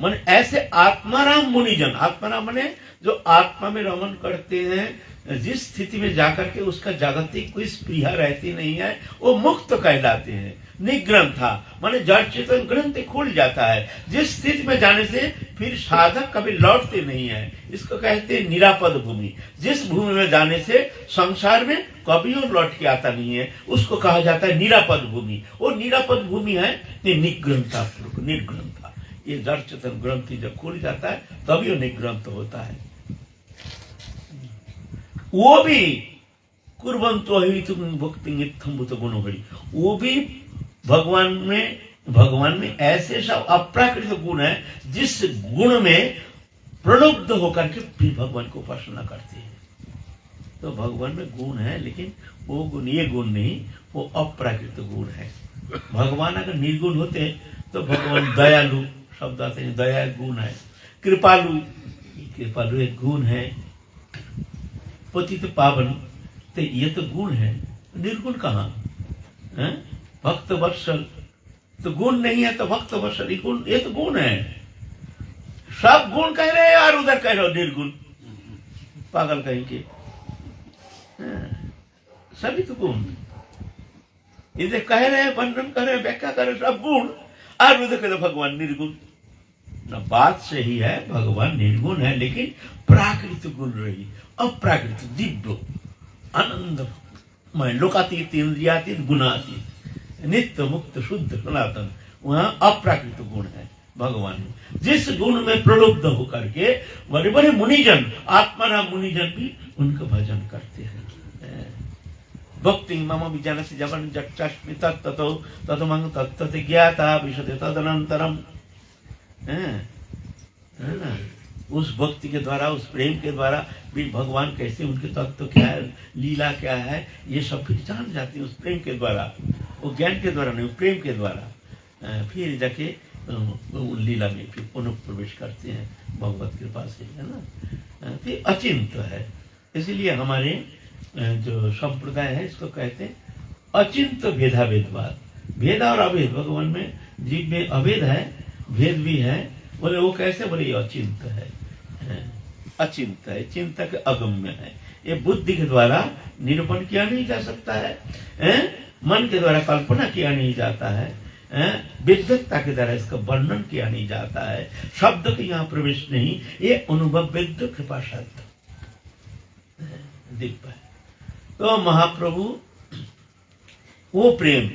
माने ऐसे आत्माराम मुनिजन, आत्माराम माने जो आत्मा में रमन करते हैं, जिस स्थिति में जाकर के उसका जागतिक कोई स्पृहा रहती नहीं है, वो मुक्त कहलाते हैं। निग्रंथा माने जड़ चेतन ग्रंथि खुल जाता है। जिस स्थिति में जाने से फिर साधक कभी लौटते नहीं है, इसको कहते हैं निरापद भूमि। जिस भूमि में जाने से संसार में कभी और लौट के आता नहीं है, उसको कहा जाता है निरापद भूमि। वो निरापद भूमि है ये निग्रंथा, निर्ग्रंथा। ये जड़ चेतन ग्रंथि जब खुल जाता है तभी वो निग्रंथ होता है। वो भी कुर्वन्तु अहितुं भक्तिं इत्थम्भूत गुणोहरि, वो भी भगवान में ऐसे सब अप्राकृत गुण है जिस गुण में प्रलुब्ध होकर के फिर भगवान को उपासना करते हैं। तो भगवान में गुण है, लेकिन वो गुण ये गुण नहीं, वो अप्राकृत गुण है। भगवान अगर निर्गुण होते तो भगवान दयालु शब्द आते हैं, दया एक गुण है। कृपालु एक गुण है। पतित पावन तो ये तो गुण है, निर्गुण कहाँ है? भक्त वत्सल तो गुण नहीं है, तो भक्त वत्सल ये तो गुण है। सब गुण कह रहे हैं और उधर कह रहे हो निर्गुण, पागल कहीं के। सभी तो गुण इधर कह रहे हैं, वर्णन कर रहे हैं, व्याख्या कर रहे हैं, सब गुण, और उधर कह रहे भगवान निर्गुण। ना बात सही है, भगवान निर्गुण है, लेकिन प्राकृत गुण रही, अप्राकृत दिव्य आनंदमय लोकातीत इंद्रियातीत गुणातीत नित्य मुक्त शुद्ध सनातन, वहां अप्राकृत गुण है भगवान में। जिस गुण में प्रलुब्ध होकर के बड़े बड़े मुनिजन, आत्माराम मुनिजन भी उनका भजन करते हैं। भक्ति मम विज्ञानस्य जवन जट्चास्मि तत्ततो ततमं तत्तत ज्ञाता विशते तदनंतरम, है ना? उस भक्ति के द्वारा, उस प्रेम के द्वारा भी भगवान कैसे, उनके तत्व क्या है, लीला क्या है, ये सब फिर जान जाते हैं उस प्रेम के द्वारा। वो ज्ञान के द्वारा नहीं, प्रेम के द्वारा फिर जाके लीला में फिर पुनः प्रवेश करते हैं भगवत कृपा से, है ना? तो अचिंत है। इसलिए हमारे जो संप्रदाय है इसको कहते हैं अचिंत भेदाभेदवाद। भेद और अभेद भगवान में, जीव में अभेद है, भेद भी है। बोले वो कैसे? बोले ये अचिंत है, अचिंत है, चिंतक अगम्य है। ये बुद्धि के द्वारा निरूपण किया नहीं जा सकता है, मन के द्वारा कल्पना किया नहीं जाता है, विद्वत्ता के द्वारा इसका वर्णन किया नहीं जाता है, शब्द के यहाँ प्रवेश नहीं, ये अनुभव विद्व कृपा शब्द दिव्य है। तो महाप्रभु वो प्रेम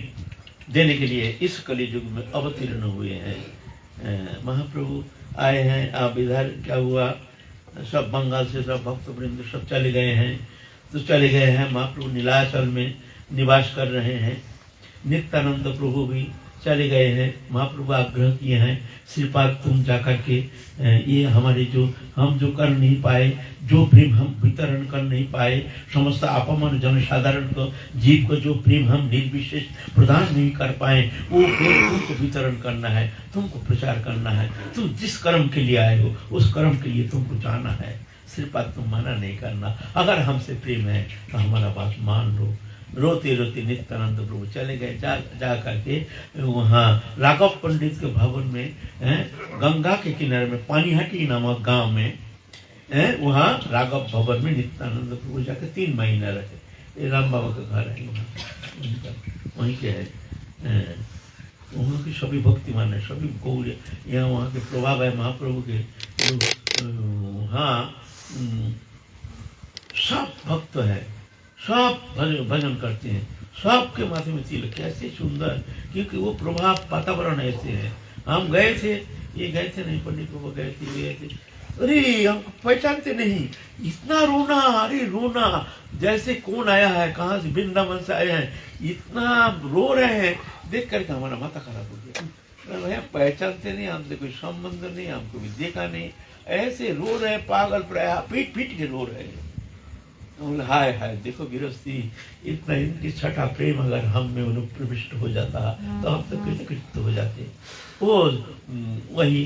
देने के लिए इस कलियुग में अवतीर्ण हुए हैं। महाप्रभु आए हैं। अब इधर क्या हुआ, सब बंगाल से सब भक्त वृंद सब चले गए हैं, तो चले गए हैं। महाप्रभु नीलाचल में निवास कर रहे हैं। नित्यानंद प्रभु भी चले गए हैं। महाप्रभु आग्रह किए हैं, श्रीपाद तुम जाकर के ये हमारे जो हम जो कर नहीं पाए, जो प्रेम हम वितरण कर नहीं पाए, समस्त अपमान जनसाधारण को, जीव को जो प्रेम हम निर्विशेष प्रदान नहीं कर पाए, वो प्रेम तुमको वितरण करना है, तुमको प्रचार करना है। तुम जिस कर्म के लिए आए हो उस कर्म के लिए तुमको जाना है। श्रीपाद तुम मना नहीं करना, अगर हमसे प्रेम है तो हमारा बात मान लो। रोते रोते नित्यानंद प्रभु चले गए। जा करके वहाँ राघव पंडित के भवन में, गंगा के किनारे में पानीहाटी नामक गांव में, वहाँ राघव भवन में नित्यानंद प्रभु जाकर 3 महीना रहे। ये राम बाबा का घर है वहाँ, वहीं के है। वहाँ की सभी भक्तिमान है, सभी गौर, यहाँ वहाँ के प्रभाव है महाप्रभु के। हाँ, सब भक्त है, सब भजन करते हैं, सबके माथे में तिलक। कैसे सुंदर, क्योंकि वो प्रभाव वातावरण ऐसे है। हम गए थे, ये गए थे नहीं, पंडित बाबा गए थे, ये गए थे, अरे हमको पहचानते नहीं, इतना रोना, अरे रोना, जैसे कौन आया है, कहाँ से, वृंदावन से आए हैं, इतना रो रहे हैं। देख करके हमारा माथा खराब हो गया। भैया पहचानते नहीं, हमसे कोई संबंध नहीं, हमको भी देखा नहीं, ऐसे रो रहे, पागल प्राय पीट पीट के रो रहे हैं। हाय हाय, देखो गिरस्ती, इतना इनकी छठा प्रेम अगर हम में अनुप्रविष्ट हो जाता तो हम तो कृतकृत हो जाते। वो वही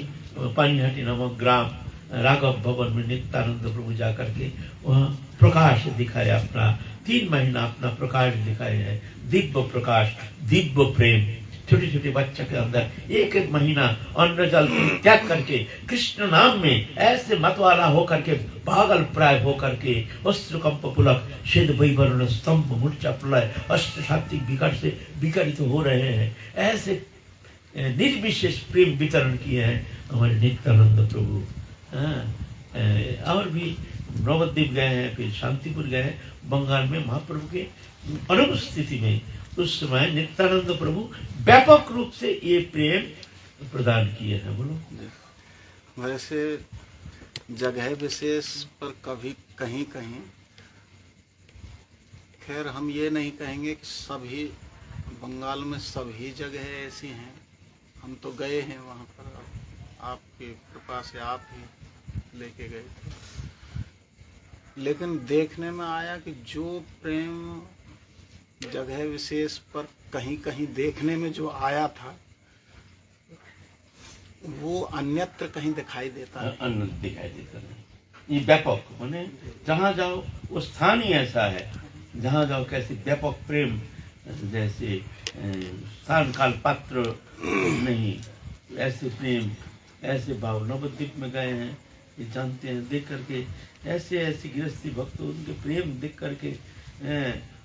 पानीहाटी नामक ग्राम राघव भवन में नित्यानंद प्रभु जा करके वहाँ प्रकाश दिखाया, अपना 3 महीना अपना प्रकाश दिखाया है। दिव्य प्रकाश, दिव्य प्रेम, छोटे छोटे बच्चे के अंदर एक एक महीना अन्न जल त्याग करके कृष्ण नाम में ऐसे मतवाला होकर के पागल प्राय होकर के वस्त्रकंप पुलक शेद वैवर्ण स्तंभ मूर्छा प्रलय अष्ट सात्विक विकार से विकरित हो रहे हैं। ऐसे निर्विशेष प्रेम वितरण किए हैं हमारे नित्यानंद प्रभु। और भी नवद्वीप गए हैं, फिर शांतिपुर गए हैं, बंगाल में महाप्रभु के अनुपस्थिति में उस समय नित्यानंद प्रभु व्यापक रूप से ये प्रेम प्रदान किए हैं। बोलो। वैसे जगह विशेष पर कभी कहीं कहीं, खैर हम ये नहीं कहेंगे कि सभी बंगाल में सभी जगह ऐसी हैं, हम तो गए हैं वहाँ पर, आपकी कृपा से आप ही लेके गए थे। लेकिन देखने में आया कि जो प्रेम जगह विशेष पर कहीं कहीं देखने में जो आया था वो अन्यत्र कहीं दिखाई देता है। अन्य दिखाई देता है। ये व्यापक माने जहाँ जाओ वो स्थान ही ऐसा है, जहाँ जाओ कैसे व्यापक प्रेम, जैसे स्थान काल पात्र नहीं, ऐसे प्रेम ऐसे भाव। नवद्वीप में गए हैं, ये जानते हैं, देख करके ऐसे ऐसे गृहस्थी भक्त उनके प्रेम देख करके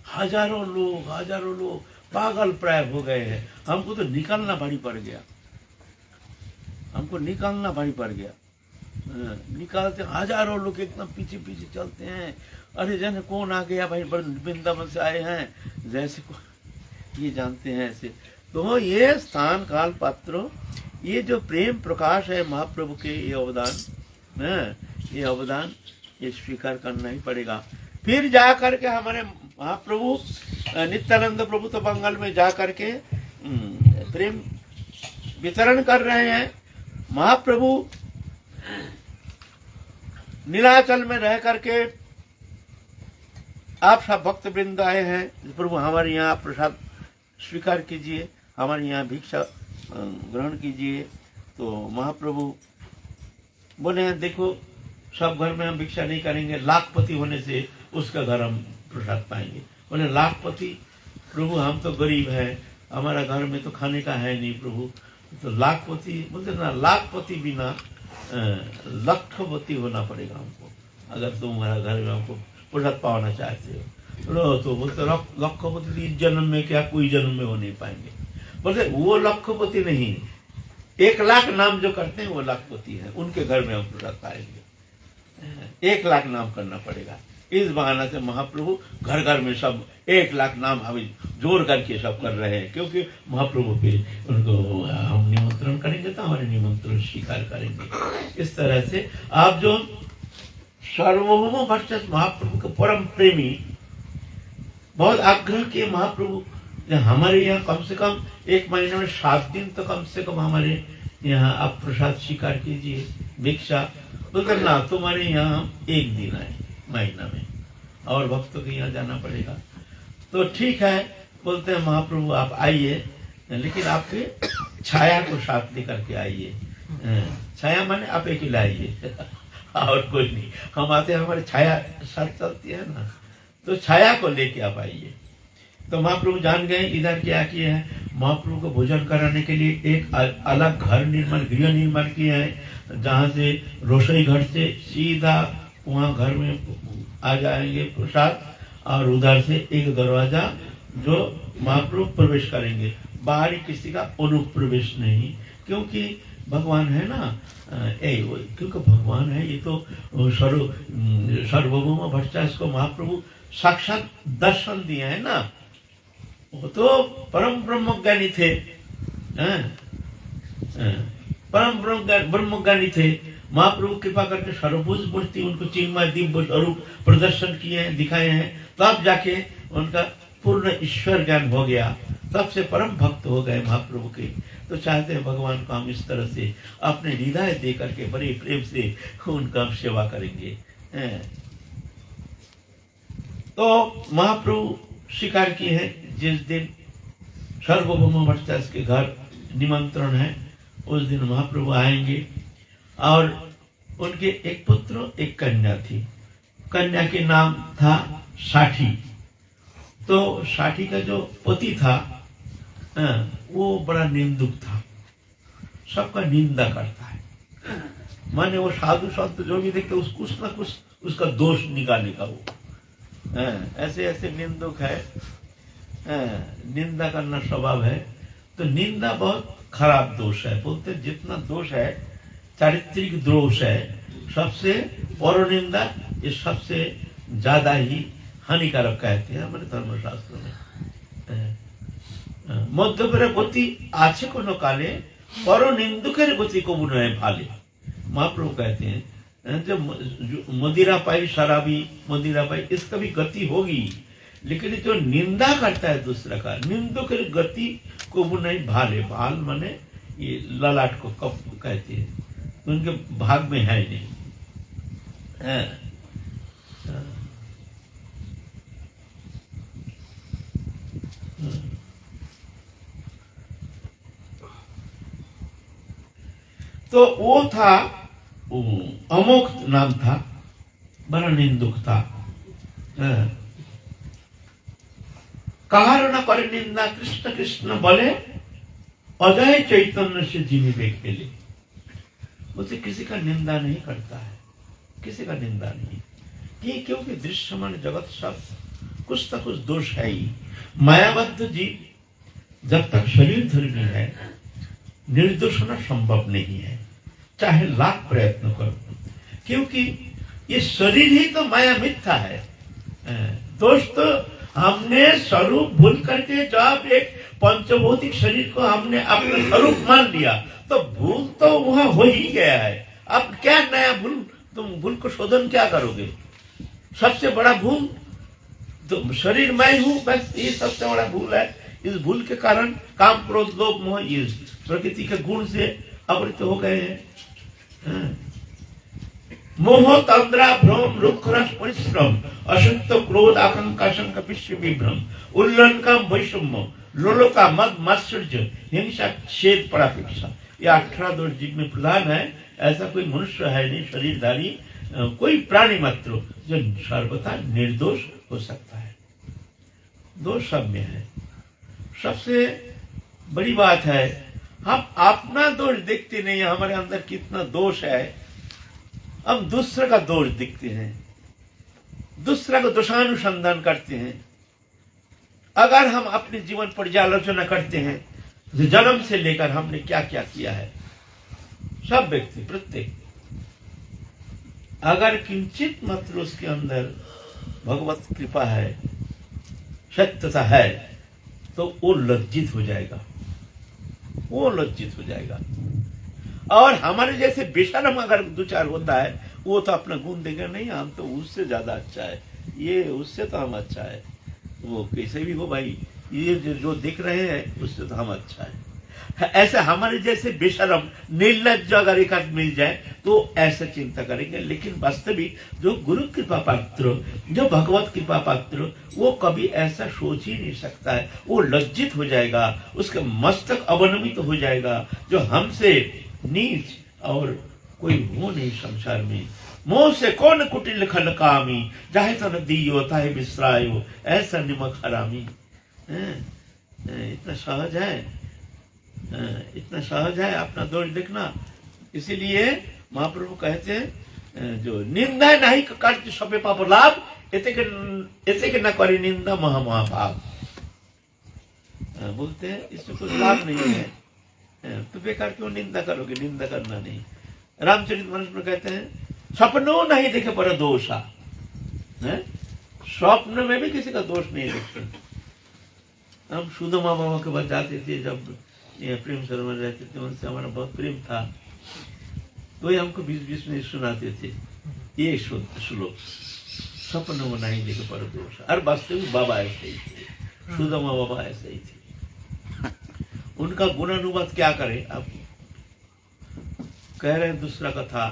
हजारों लोग पागल प्राय हो गए हैं। हमको तो निकालना भारी पड़ गया, हमको निकालना भारी पड़ गया। निकालते हजारों लोग एकदम पीछे पीछे चलते हैं। अरे जन कौन आ गया भाई, वृंदावन से आए हैं, जैसे ये जानते हैं ऐसे। तो ये स्थान काल पात्र, ये जो प्रेम प्रकाश है महाप्रभु के, ये अवदान, ये अवदान ये स्वीकार करना ही पड़ेगा। फिर जा करके हमारे महाप्रभु नित्यानंद प्रभु तो बंगाल में जा करके प्रेम वितरण कर रहे हैं। महाप्रभु नीलाचल में रह करके आप सब भक्त वृंद आए हैं, प्रभु हमारे यहाँ प्रसाद स्वीकार कीजिए, हमारे यहाँ भिक्षा ग्रहण कीजिए। तो महाप्रभु बोले देखो सब घर में हम भिक्षा नहीं करेंगे, लाखपति होने से उसका घर हम प्रसाद पाएंगे। बोले लाखपति प्रभु, हम तो गरीब है, हमारा घर में तो खाने का है नहीं प्रभु। तो लाखपति बोलते ना, लाखपति बिना लखपति होना पड़ेगा हमको, अगर तुम्हारा घर में हमको प्रसाद पाना चाहते हो। तो बोलते लखपति इस जन्म में क्या कोई जन्म में हो नहीं पाएंगे। बोलते वो लखपति नहीं, 1 लाख नाम जो करते हैं वो लाखपति है, उनके घर में हम प्रसाद पाएंगे। 1 लाख नाम करना पड़ेगा। इस बहाना से महाप्रभु घर घर में सब 1 लाख नाम अभी जोड़ करके सब कर रहे हैं, क्योंकि महाप्रभु पे उनको हम निमंत्रण करेंगे तो हमारे निमंत्रण स्वीकार करेंगे। इस तरह से आप जो सार्वभौम भट्ट महाप्रभु के परम प्रेमी, बहुत आग्रह किए महाप्रभु हमारे यहाँ कम से कम 1 महीने में 7 दिन तो कम से कम हमारे यहाँ आप प्रसाद स्वीकार कीजिए, भिक्षा। बोलते ना तुम्हारे यहाँ 1 दिन आए महीना में, और भक्तों के यहाँ जाना पड़ेगा। तो ठीक है, बोलते हैं महाप्रभु आप आइए, लेकिन आपके छाया को साथ लेकर के आइए। छाया माने आप अकेले आइए और कोई नहीं, हम आते हैं हमारी छाया साथ चलती है ना, तो छाया को लेके आप आइए। तो महाप्रभु जान गए इधर क्या किए हैं, महाप्रभु को भोजन कराने के लिए एक अलग घर निर्माण, गृह निर्माण किए हैं, जहाँ से रसोई घर से सीधा वहाँ घर में आ जाएंगे प्रसाद, और उधर से एक दरवाजा जो महाप्रभु प्रवेश करेंगे, बाहरी किसी का अनुप्रवेश नहीं, क्योंकि भगवान है ना, क्योंकि भगवान है, ये तो सार्वभौम भट्टाचार्य को महाप्रभु साक्षात दर्शन दिए है ना, वो तो परम ब्रह्मज्ञानी थे, परम ब्रह्मज्ञानी थे। महाप्रभु कृपा करके सर्वभुज मूर्ति उनको चिन्मय दिव्य स्वरूप प्रदर्शन किए हैं, दिखाए हैं, तब जाके उनका पूर्ण ईश्वर ज्ञान हो गया, तब से परम भक्त हो गए महाप्रभु के। तो चाहते हैं भगवान को हम इस तरह से अपने हृदय दे करके बड़े प्रेम से उनका हम सेवा करेंगे। तो महाप्रभु स्वीकार किए हैं, जिस दिन सार्वभौम भट्टाचार्य के घर निमंत्रण है उस दिन महाप्रभु आएंगे। और उनके एक पुत्र एक कन्या थी, कन्या के नाम था साठी। तो साठी का जो पति था वो बड़ा निंदुक था, सबका निंदा करता है। माने वो साधु संत जो भी देखते कुछ ना कुछ उसका दोष निकालने का वो ऐसे ऐसे निंदुक है, निंदा करना स्वभाव है। तो निंदा बहुत खराब दोष है। बोलते जितना दोष है चारित्रिक दोष है, सबसे परनिंदा ये सबसे ज्यादा ही हानिकारक कहते हैं हमारे धर्मशास्त्र में। মধ্যপের গতি আছে কোনো কালে, परनिंदुकेर गति कबू नय भाले। महाप्रभु कहते हैं जब मदिरा पाई शराबी मदिरा पाई इसका भी गति होगी, लेकिन जो निंदा करता है दूसरा का, निंदुकेर गति कबू नहीं भाले। भाल माने ये ललाट को कब कहते हैं, उनके भाग में है नहीं। तो वो था अमोक नाम था, बड़ा निंदुक था। कहार न करे निंदा कृष्ण कृष्ण बोले अजय चैतन्य से जीविबे खेले। बोलते किसी का निंदा नहीं करता है, किसी का निंदा नहीं, क्योंकि दृश्यमान जगत सब कुछ न कुछ दोष है ही। मायाबद्ध जीव जब तक शरीर धर्मी है निर्दोष होना संभव नहीं है, चाहे लाख प्रयत्न करो, क्योंकि ये शरीर ही तो माया मिथ्या है। दोस्तों हमने स्वरूप भूल करके जब एक पंचभौतिक शरीर को हमने अपना स्वरूप मान लिया तो भूल तो वहां हो ही गया है। अब क्या नया भूल, तुम भूल को शोधन क्या करोगे? सबसे बड़ा भूल तो शरीर मैं हूं, बस ये सबसे बड़ा भूल है। इस भूल के कारण काम क्रोध लोभ मोह ये प्रकृति के गुण से आवृत हो गए हैं। मोह तंद्रा भ्रम रुख रस परिश्रम असत्य क्रोध आकांक्षा शंका विश्व विभ्रम उल्लन काम वैषम्य लोलता मद मात्सर्य हिंसा छेद परापेक्षा, ये 18 दोष जीव में प्रधान है। ऐसा कोई मनुष्य है नहीं शरीरधारी, कोई प्राणी मात्र जो सर्वथा निर्दोष हो सकता है। दोष सब में है। सबसे बड़ी बात है हम अपना दोष देखते नहीं, हमारे अंदर कितना दोष है, हम दूसरे का दोष देखते हैं, दूसरा को दोषानुसंधान करते हैं। अगर हम अपने जीवन पर्यालोचना करते हैं तो जन्म से लेकर हमने क्या क्या किया है, सब व्यक्ति प्रत्येक अगर किंचित मात्र उसके अंदर भगवत कृपा है, सत्यता है, तो वो लज्जित हो जाएगा, वो लज्जित हो जाएगा। और हमारे जैसे बेशरम अगर दो चार होता है वो तो अपना गुण देगा, नहीं हम तो उससे ज्यादा अच्छा है, ये उससे तो हम अच्छा है, वो कैसे भी हो भाई, ये जो देख रहे हैं उससे तो हम अच्छा है। ऐसे हमारे जैसे बेशरम निर्लज्ज अगर एक आध मिल जाए तो ऐसा चिंता करेंगे। लेकिन वास्तविक जो गुरु कृपा पात्र, जो भगवत कृपा पात्र, वो कभी ऐसा सोच ही नहीं सकता है। वो लज्जित हो जाएगा, उसका मस्तक अवनमित हो जाएगा। जो हमसे नीच और कोई हो नहीं संसार में। मोह से कौन कुटिल खल कामी, चाहे तो दियो ताहे बिसरायो, ऐसा निमक हरामी। इतना सहज है, इतना सहज है अपना दोष देखना। इसीलिए महाप्रभु कहते हैं जो निंदा नहीं करते सबे पाप लाभ, एते के न करे निंदा महापाप। बोलते हैं इसमें कोई लाभ नहीं है, तो बेकार क्यों निंदा करोगे, निंदा करना नहीं। रामचरितमानस में कहते हैं सपनों नहीं देखे पर दोषा, स्वप्न में भी किसी का दोष नहीं देखते। हम सुदामा बाबा के पास जाते थे, जब ये प्रेम सरोवर रहते थे, उनसे हमारा बहुत प्रेम था, तो ये हमको बीच बीच में सुनाते थे ये श्लोक, सपनों में नहीं देखे पर दोष। और वास्तविक बाबा ऐसे ही थे, सुदामा बाबा ऐसे ही थे। उनका गुणानुवाद क्या करें, आप कह रहे हैं दूसरा का था,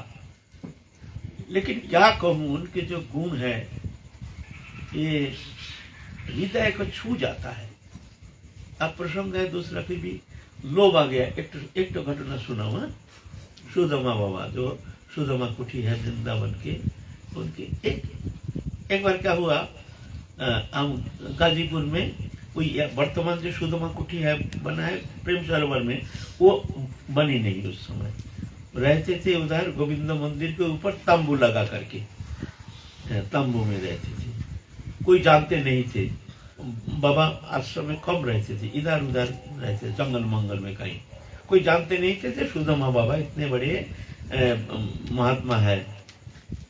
लेकिन क्या कहूं, उनके जो गुण है ये हृदय को छू जाता है। अब प्रसंग है दूसरा, फिर भी लोभ आ गया। एक तो घटना सुनाओ है, सुदामा बाबा जो सुदामा कुटी है वृंदावन के, उनके एक बार क्या हुआ, हम गाजीपुर में कोई वर्तमान जो सुदामा कुटी है बना है प्रेम सरोवर में, वो बनी नहीं उस समय। रहते थे उधर गोविंद मंदिर के ऊपर तंबू लगा करके, तंबू में रहते थे, कोई जानते नहीं थे। बाबा आश्रम में कम रहते थे, इधर उधर रहते, जंगल मंगल में कहीं, कोई जानते नहीं थे सुदामा बाबा इतने बड़े महात्मा है,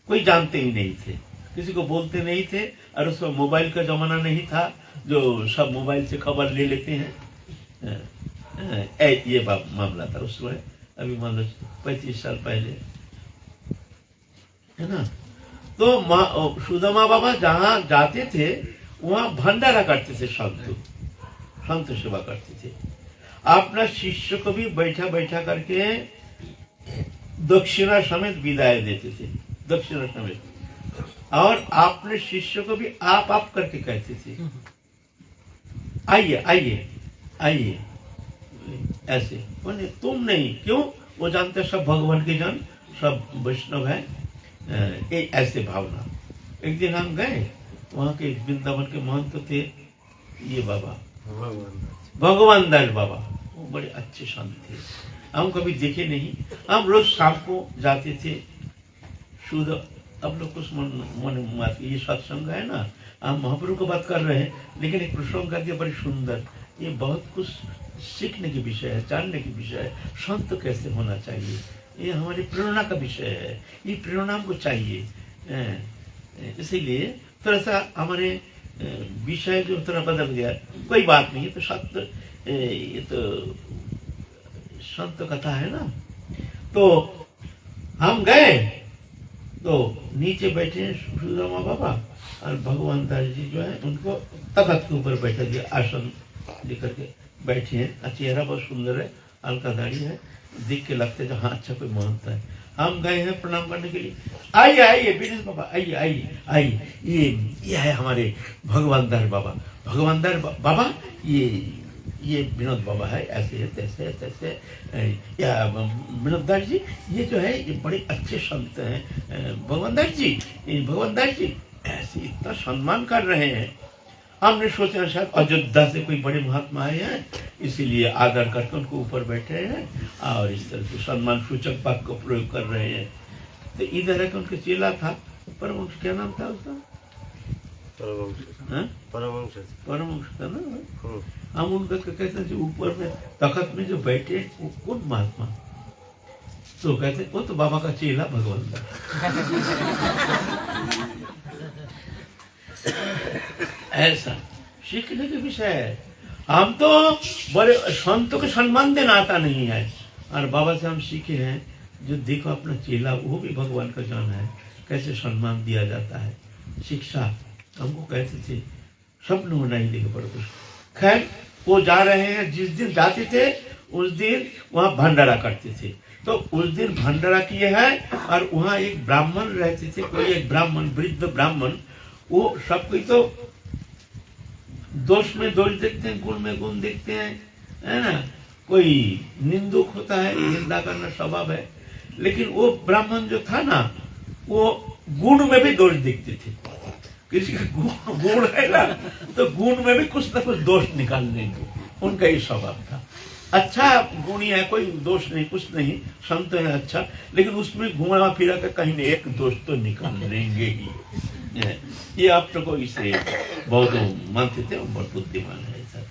कोई जानते ही नहीं थे, किसी को बोलते नहीं थे। और उस वक्त मोबाइल का जमाना नहीं था जो सब मोबाइल से खबर ले लेते हैं, ये मामला था उस समय, अभी मान लो 35 साल पहले, है ना। तो सुदामा बाबा जहाँ जाते थे वहाँ भंडारा करते थे, संत सेवा करते थे। अपना शिष्य को भी बैठा बैठा करके दक्षिणा समेत विदाई देते थे, दक्षिणा समेत, और अपने शिष्य को भी आप करके कहते थे, आइए आइए आइए, ऐसे बोले तुम नहीं। क्यों? वो जानते सब भगवान के जन, सब वैष्णव है, ऐसे भावना। एक दिन हम गए, वहाँ के वृंदावन के महंत थे ये बाबा भगवान दास बाबा, वो बड़े अच्छे संत थे, हम कभी देखे नहीं। हम रोज शाम को जाते थे शुद्ध, अब लोग कुछ मन ये सत्संग है ना, हम महाप्रभु को बात कर रहे हैं, लेकिन एक प्रसंग करके बड़ी सुंदर, ये बहुत कुछ सीखने की विषय है, जानने की विषय है, संत कैसे होना चाहिए, ये हमारी प्रेरणा का विषय है, ये प्रेरणा हमको चाहिए। इसीलिए थोड़ा सा हमारे विषय जो थोड़ा बदल गया, कोई बात नहीं, ये तो सत्य, ये तो संत कथा है ना। तो हम गए तो नीचे बैठे हैं सुदामा बाबा, और भगवान दास जी जो है उनको तख्त के ऊपर बैठा दिया, आसन लेकर के बैठे हैं। चेहरा बहुत सुंदर है, हल्का दाढ़ी है, देख के लगते हैं हाँ अच्छा कोई महंत है। हम गए हैं प्रणाम करने के लिए, आइए आइए विनेश बाबा, आइए आइए आइए, ये है हमारे भगवान दास बाबा, भगवान दास बाबा, ये विनोद बाबा है, ऐसे है तैसे है तैसे, या विनोद दास जी ये जो है ये बड़े अच्छे संत हैं, भगवान दास जी, भगवान दास जी, ऐसे इतना सम्मान कर रहे हैं। हमने सोचा शायद अयोध्या से कोई बड़े महात्मा आए हैं, इसीलिए आदर करके उनको ऊपर बैठे हैं और इस तरह से सम्मान सूचक वाक्य को प्रयोग कर रहे हैं। तो इधर है कि उनका चेला था परमहंस, क्या नाम था उसका? परमहंस था ना। हम उनका कहते हैं ऊपर में तख्त में जो बैठे वो कौन महात्मा? तो कहते वो तो बाबा का चेला भगवान था। ऐसा सीखने के विषय है। हम तो बड़े संतों के सम्मान देना आता नहीं है, और बाबा से हम सीखे हैं जो देखो अपना चेला वो भी भगवान का जान है, कैसे सम्मान दिया जाता है। शिक्षा हमको कहते थे स्वप्न में नहीं देखे पर कुछ। खैर वो जा रहे हैं, जिस दिन जाते थे उस दिन वहाँ भंडारा करते थे, तो उस दिन भंडारा किए हैं। और वहाँ एक ब्राह्मण रहते थे, कोई एक ब्राह्मण, वृद्ध ब्राह्मण, वो सब कोई तो दोष में दोष देखते हैं, गुण में गुण देखते हैं, है ना। कोई निंदुक होता है, निंदा करना स्वभाव है, लेकिन वो ब्राह्मण जो था ना वो गुण में भी दोष देखते थे। किसी का गुण है ना तो गुण में भी कुछ ना कुछ दोष निकाल लेंगे, उनका ये स्वभाव था। अच्छा गुणी है, कोई दोष नहीं, कुछ नहीं, संत है अच्छा, लेकिन उसमें घुमा फिरा कर कहीं नहीं एक दोष तो निकाल लेंगे ही। ये आप को इसे बहुत मानते थे, बहुत बुद्धिमान है सर।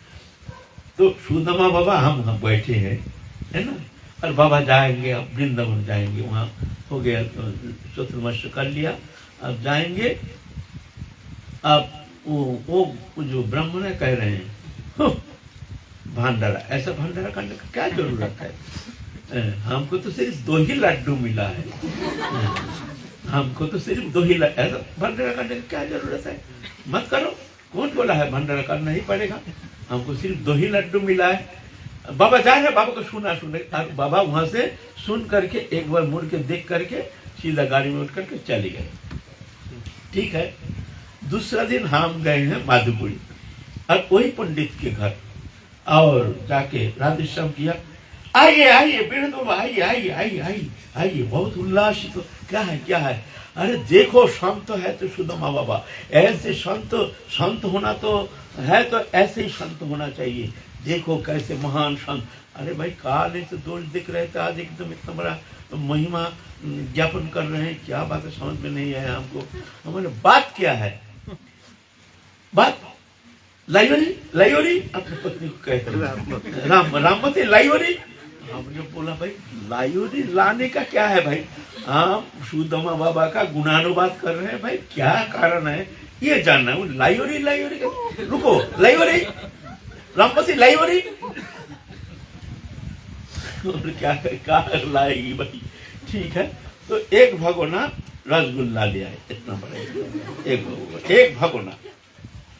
तो सुदामा बाबा हम बैठे हैं, है ना, और बाबा जाएंगे, अब वृंदावन जाएंगे, वहाँ हो गया चतुर्मास कर लिया, अब जाएंगे। अब वो जो ब्राह्मण है कह रहे हैं भंडारा, ऐसा भंडारा करने का क्या जरूरत है, हमको तो सिर्फ 2 ही लड्डू मिला है, हमको तो सिर्फ 2 ही लड्डू, ऐसा भंडारा करने की क्या जरूरत है, मत करो। कौन बोला है भंडारा करना ही पड़ेगा, हमको सिर्फ 2 ही लड्डू मिला है। बाबा जा रहे, बाबा को सुने, बाबा वहां से सुन करके एक बार मुड़ के देख करके सीधा गाड़ी में उठ करके चले गए। ठीक है, दूसरा दिन हम गए हैं माधुपुरी, और वही पंडित के घर, और जाके राधेश्याम किया। आइए आइए विनोद बाबा, आइए आइए आइए आइए आइए, बहुत उल्लासित हो। क्या है क्या है? अरे देखो संत है तो सुदामा बाबा, ऐसे संत, संत होना तो है, तो ऐसे ही संत होना चाहिए। देखो कैसे महान संत। अरे भाई काल से दोष दिख रहे थे, आज एकदम इतना बड़ा महिमा ज्ञापन कर रहे हैं। क्या बात है, समझ में नहीं आया हमको। हमारे बात क्या है? बात लाइवरी, लाइवरी अपनी पत्नी को कहते हैं, राममती लाइवरी। हमने बोला भाई लाइवरी लाने का क्या है भाई? आप सुदामा बाबा का गुणानुवाद कर रहे हैं भाई, क्या कारण है ये जानना है। लाइवरी, लाइवरी रुको, लाइवरी राममती लाइवरी, और क्या लाएगी भाई? ठीक है, तो एक भगोना रसगुल्ला ले आए, इतना बड़ा एक भगोना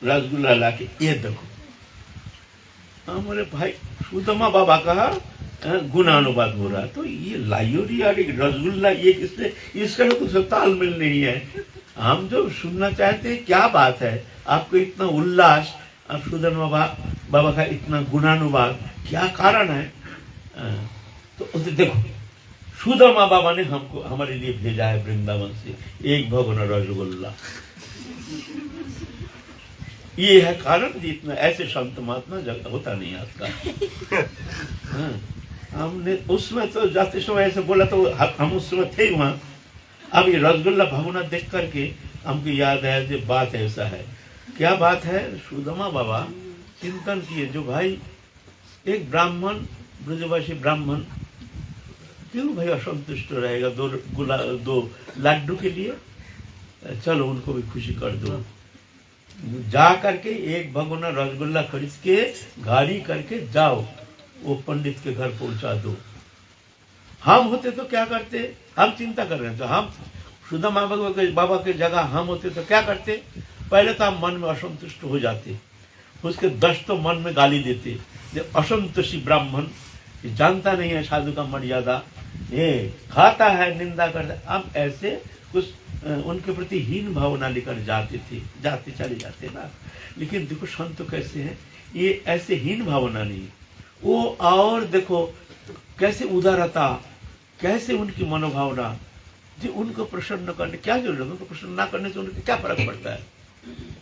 रसगुल्ला लाके, ये देखो हमारे भाई सुदामा बाबा का गुणानुवाद हो रहा है। तो ये लाइयोरी और रसगुल्ला, ये किससे, इसका तो कुछ तालमेल नहीं है। हम जो सुनना चाहते हैं क्या बात है, आपको इतना उल्लास, आप सुदामा बाबा का इतना गुणानुवाद, क्या कारण है? तो देखो सुदामा बाबा ने हमको, हमारे लिए भेजा है वृंदावन से एक भगोना रसगुल्ला। ये है कारण, जितना ऐसे संत महात्मा जगह होता नहीं आजकल। हमने उसमें तो जाते समय ऐसे बोला, तो हम उस समय थे वहां। अब ये रसगुल्ला भगोना देख करके हमको याद आया कि बात ऐसा है। क्या बात है? सुदामा बाबा चिंतन किए, जो भाई एक ब्राह्मण, ब्रजवासी ब्राह्मण क्यों भाई असंतुष्ट रहेगा दो लड्डू के लिए? चलो उनको भी खुशी कर दो। जा करके एक भगोना रसगुल्ला खरीद के गाड़ी करके जाओ, वो पंडित के घर पहुंचा दो। हम होते तो क्या करते? हम चिंता कर रहे हैं, तो हम सुदामा बाबा के जगह हम होते तो क्या करते? पहले तो हम मन में असंतुष्ट हो जाते, उसके 10 तो मन में गाली देते, असंतोषी ब्राह्मण, जानता नहीं है साधु का मर्यादा, ये खाता है, निंदा करता है। हम ऐसे कुछ उनके प्रति हीन भावना लेकर जाते चले जाते ना। लेकिन देखो संत कैसे हैं, ये ऐसे हीन भावना नहीं, वो और देखो कैसे उदारता, कैसे उनकी मनोभावना, जो उनको प्रसन्न करने क्या जरूरत है? उनको प्रसन्न ना करने से उनको क्या फर्क पड़ता है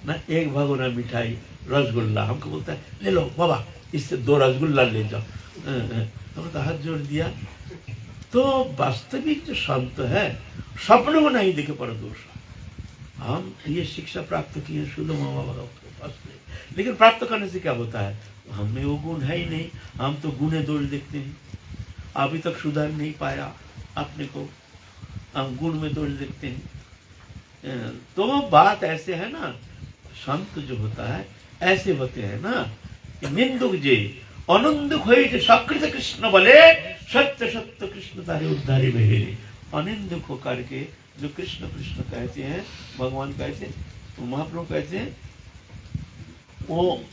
ना। एक भगोना मिठाई रसगुल्ला हमको बोलता है ले लो बाबा, इससे 2 रसगुल्ला ले जाओ। हमने तो हाथ जोड़ दिया। तो वास्तविक जो संत है सपनों को नहीं देखे पर दोष। हम ये शिक्षा प्राप्त किए सुदामा बाबा के पास से, लेकिन प्राप्त करने से क्या होता है? हमें वो गुण है ही नहीं, हम तो गुणे दोष देखते हैं। अभी तक सुधार नहीं पाया अपने को, हम गुण में दोष देखते हैं। तो बात ऐसे है ना, संत जो होता है ऐसे होते हैं ना, निंदुक जे अनंदुक हो सकृत कृष्ण बोले सत्य सत्य कृष्ण तारे उद्धारी बहेरे। अनिंदुक होकर के जो कृष्ण कृष्ण कहते हैं, भगवान कहते हैं, तो महाप्रभु कहते हैं, वो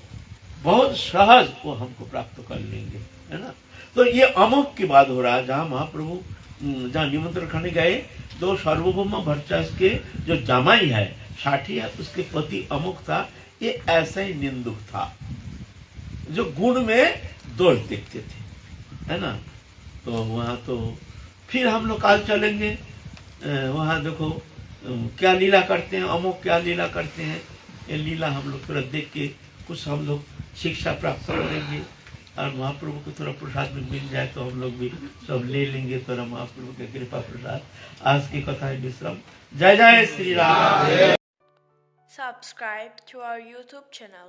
बहुत सहज वो हमको प्राप्त कर लेंगे, है ना। तो ये अमुक की बात हो रहा है, जहाँ महाप्रभु जहाँ निमंत्रण खाने गए, तो सार्वभौम भट्टाचार्य के जो जामाई है, साठी है, उसके पति अमुक था। ये ऐसा ही निंदुक था जो गुण में दोष देखते थे, है ना। तो वहाँ तो फिर हम लोग काल चलेंगे, वहाँ देखो क्या लीला करते हैं, अमुक क्या लीला करते हैं। ये लीला हम लोग थोड़ा देख के कुछ हम लोग शिक्षा प्राप्त करेंगे, और महाप्रभु को थोड़ा प्रसाद में मिल जाए तो हम लोग भी सब ले लेंगे थोड़ा महाप्रभु के कृपा प्रसाद। आज की कथा है विश्राम। जय जय Shri Ram. Subscribe to our YouTube channel.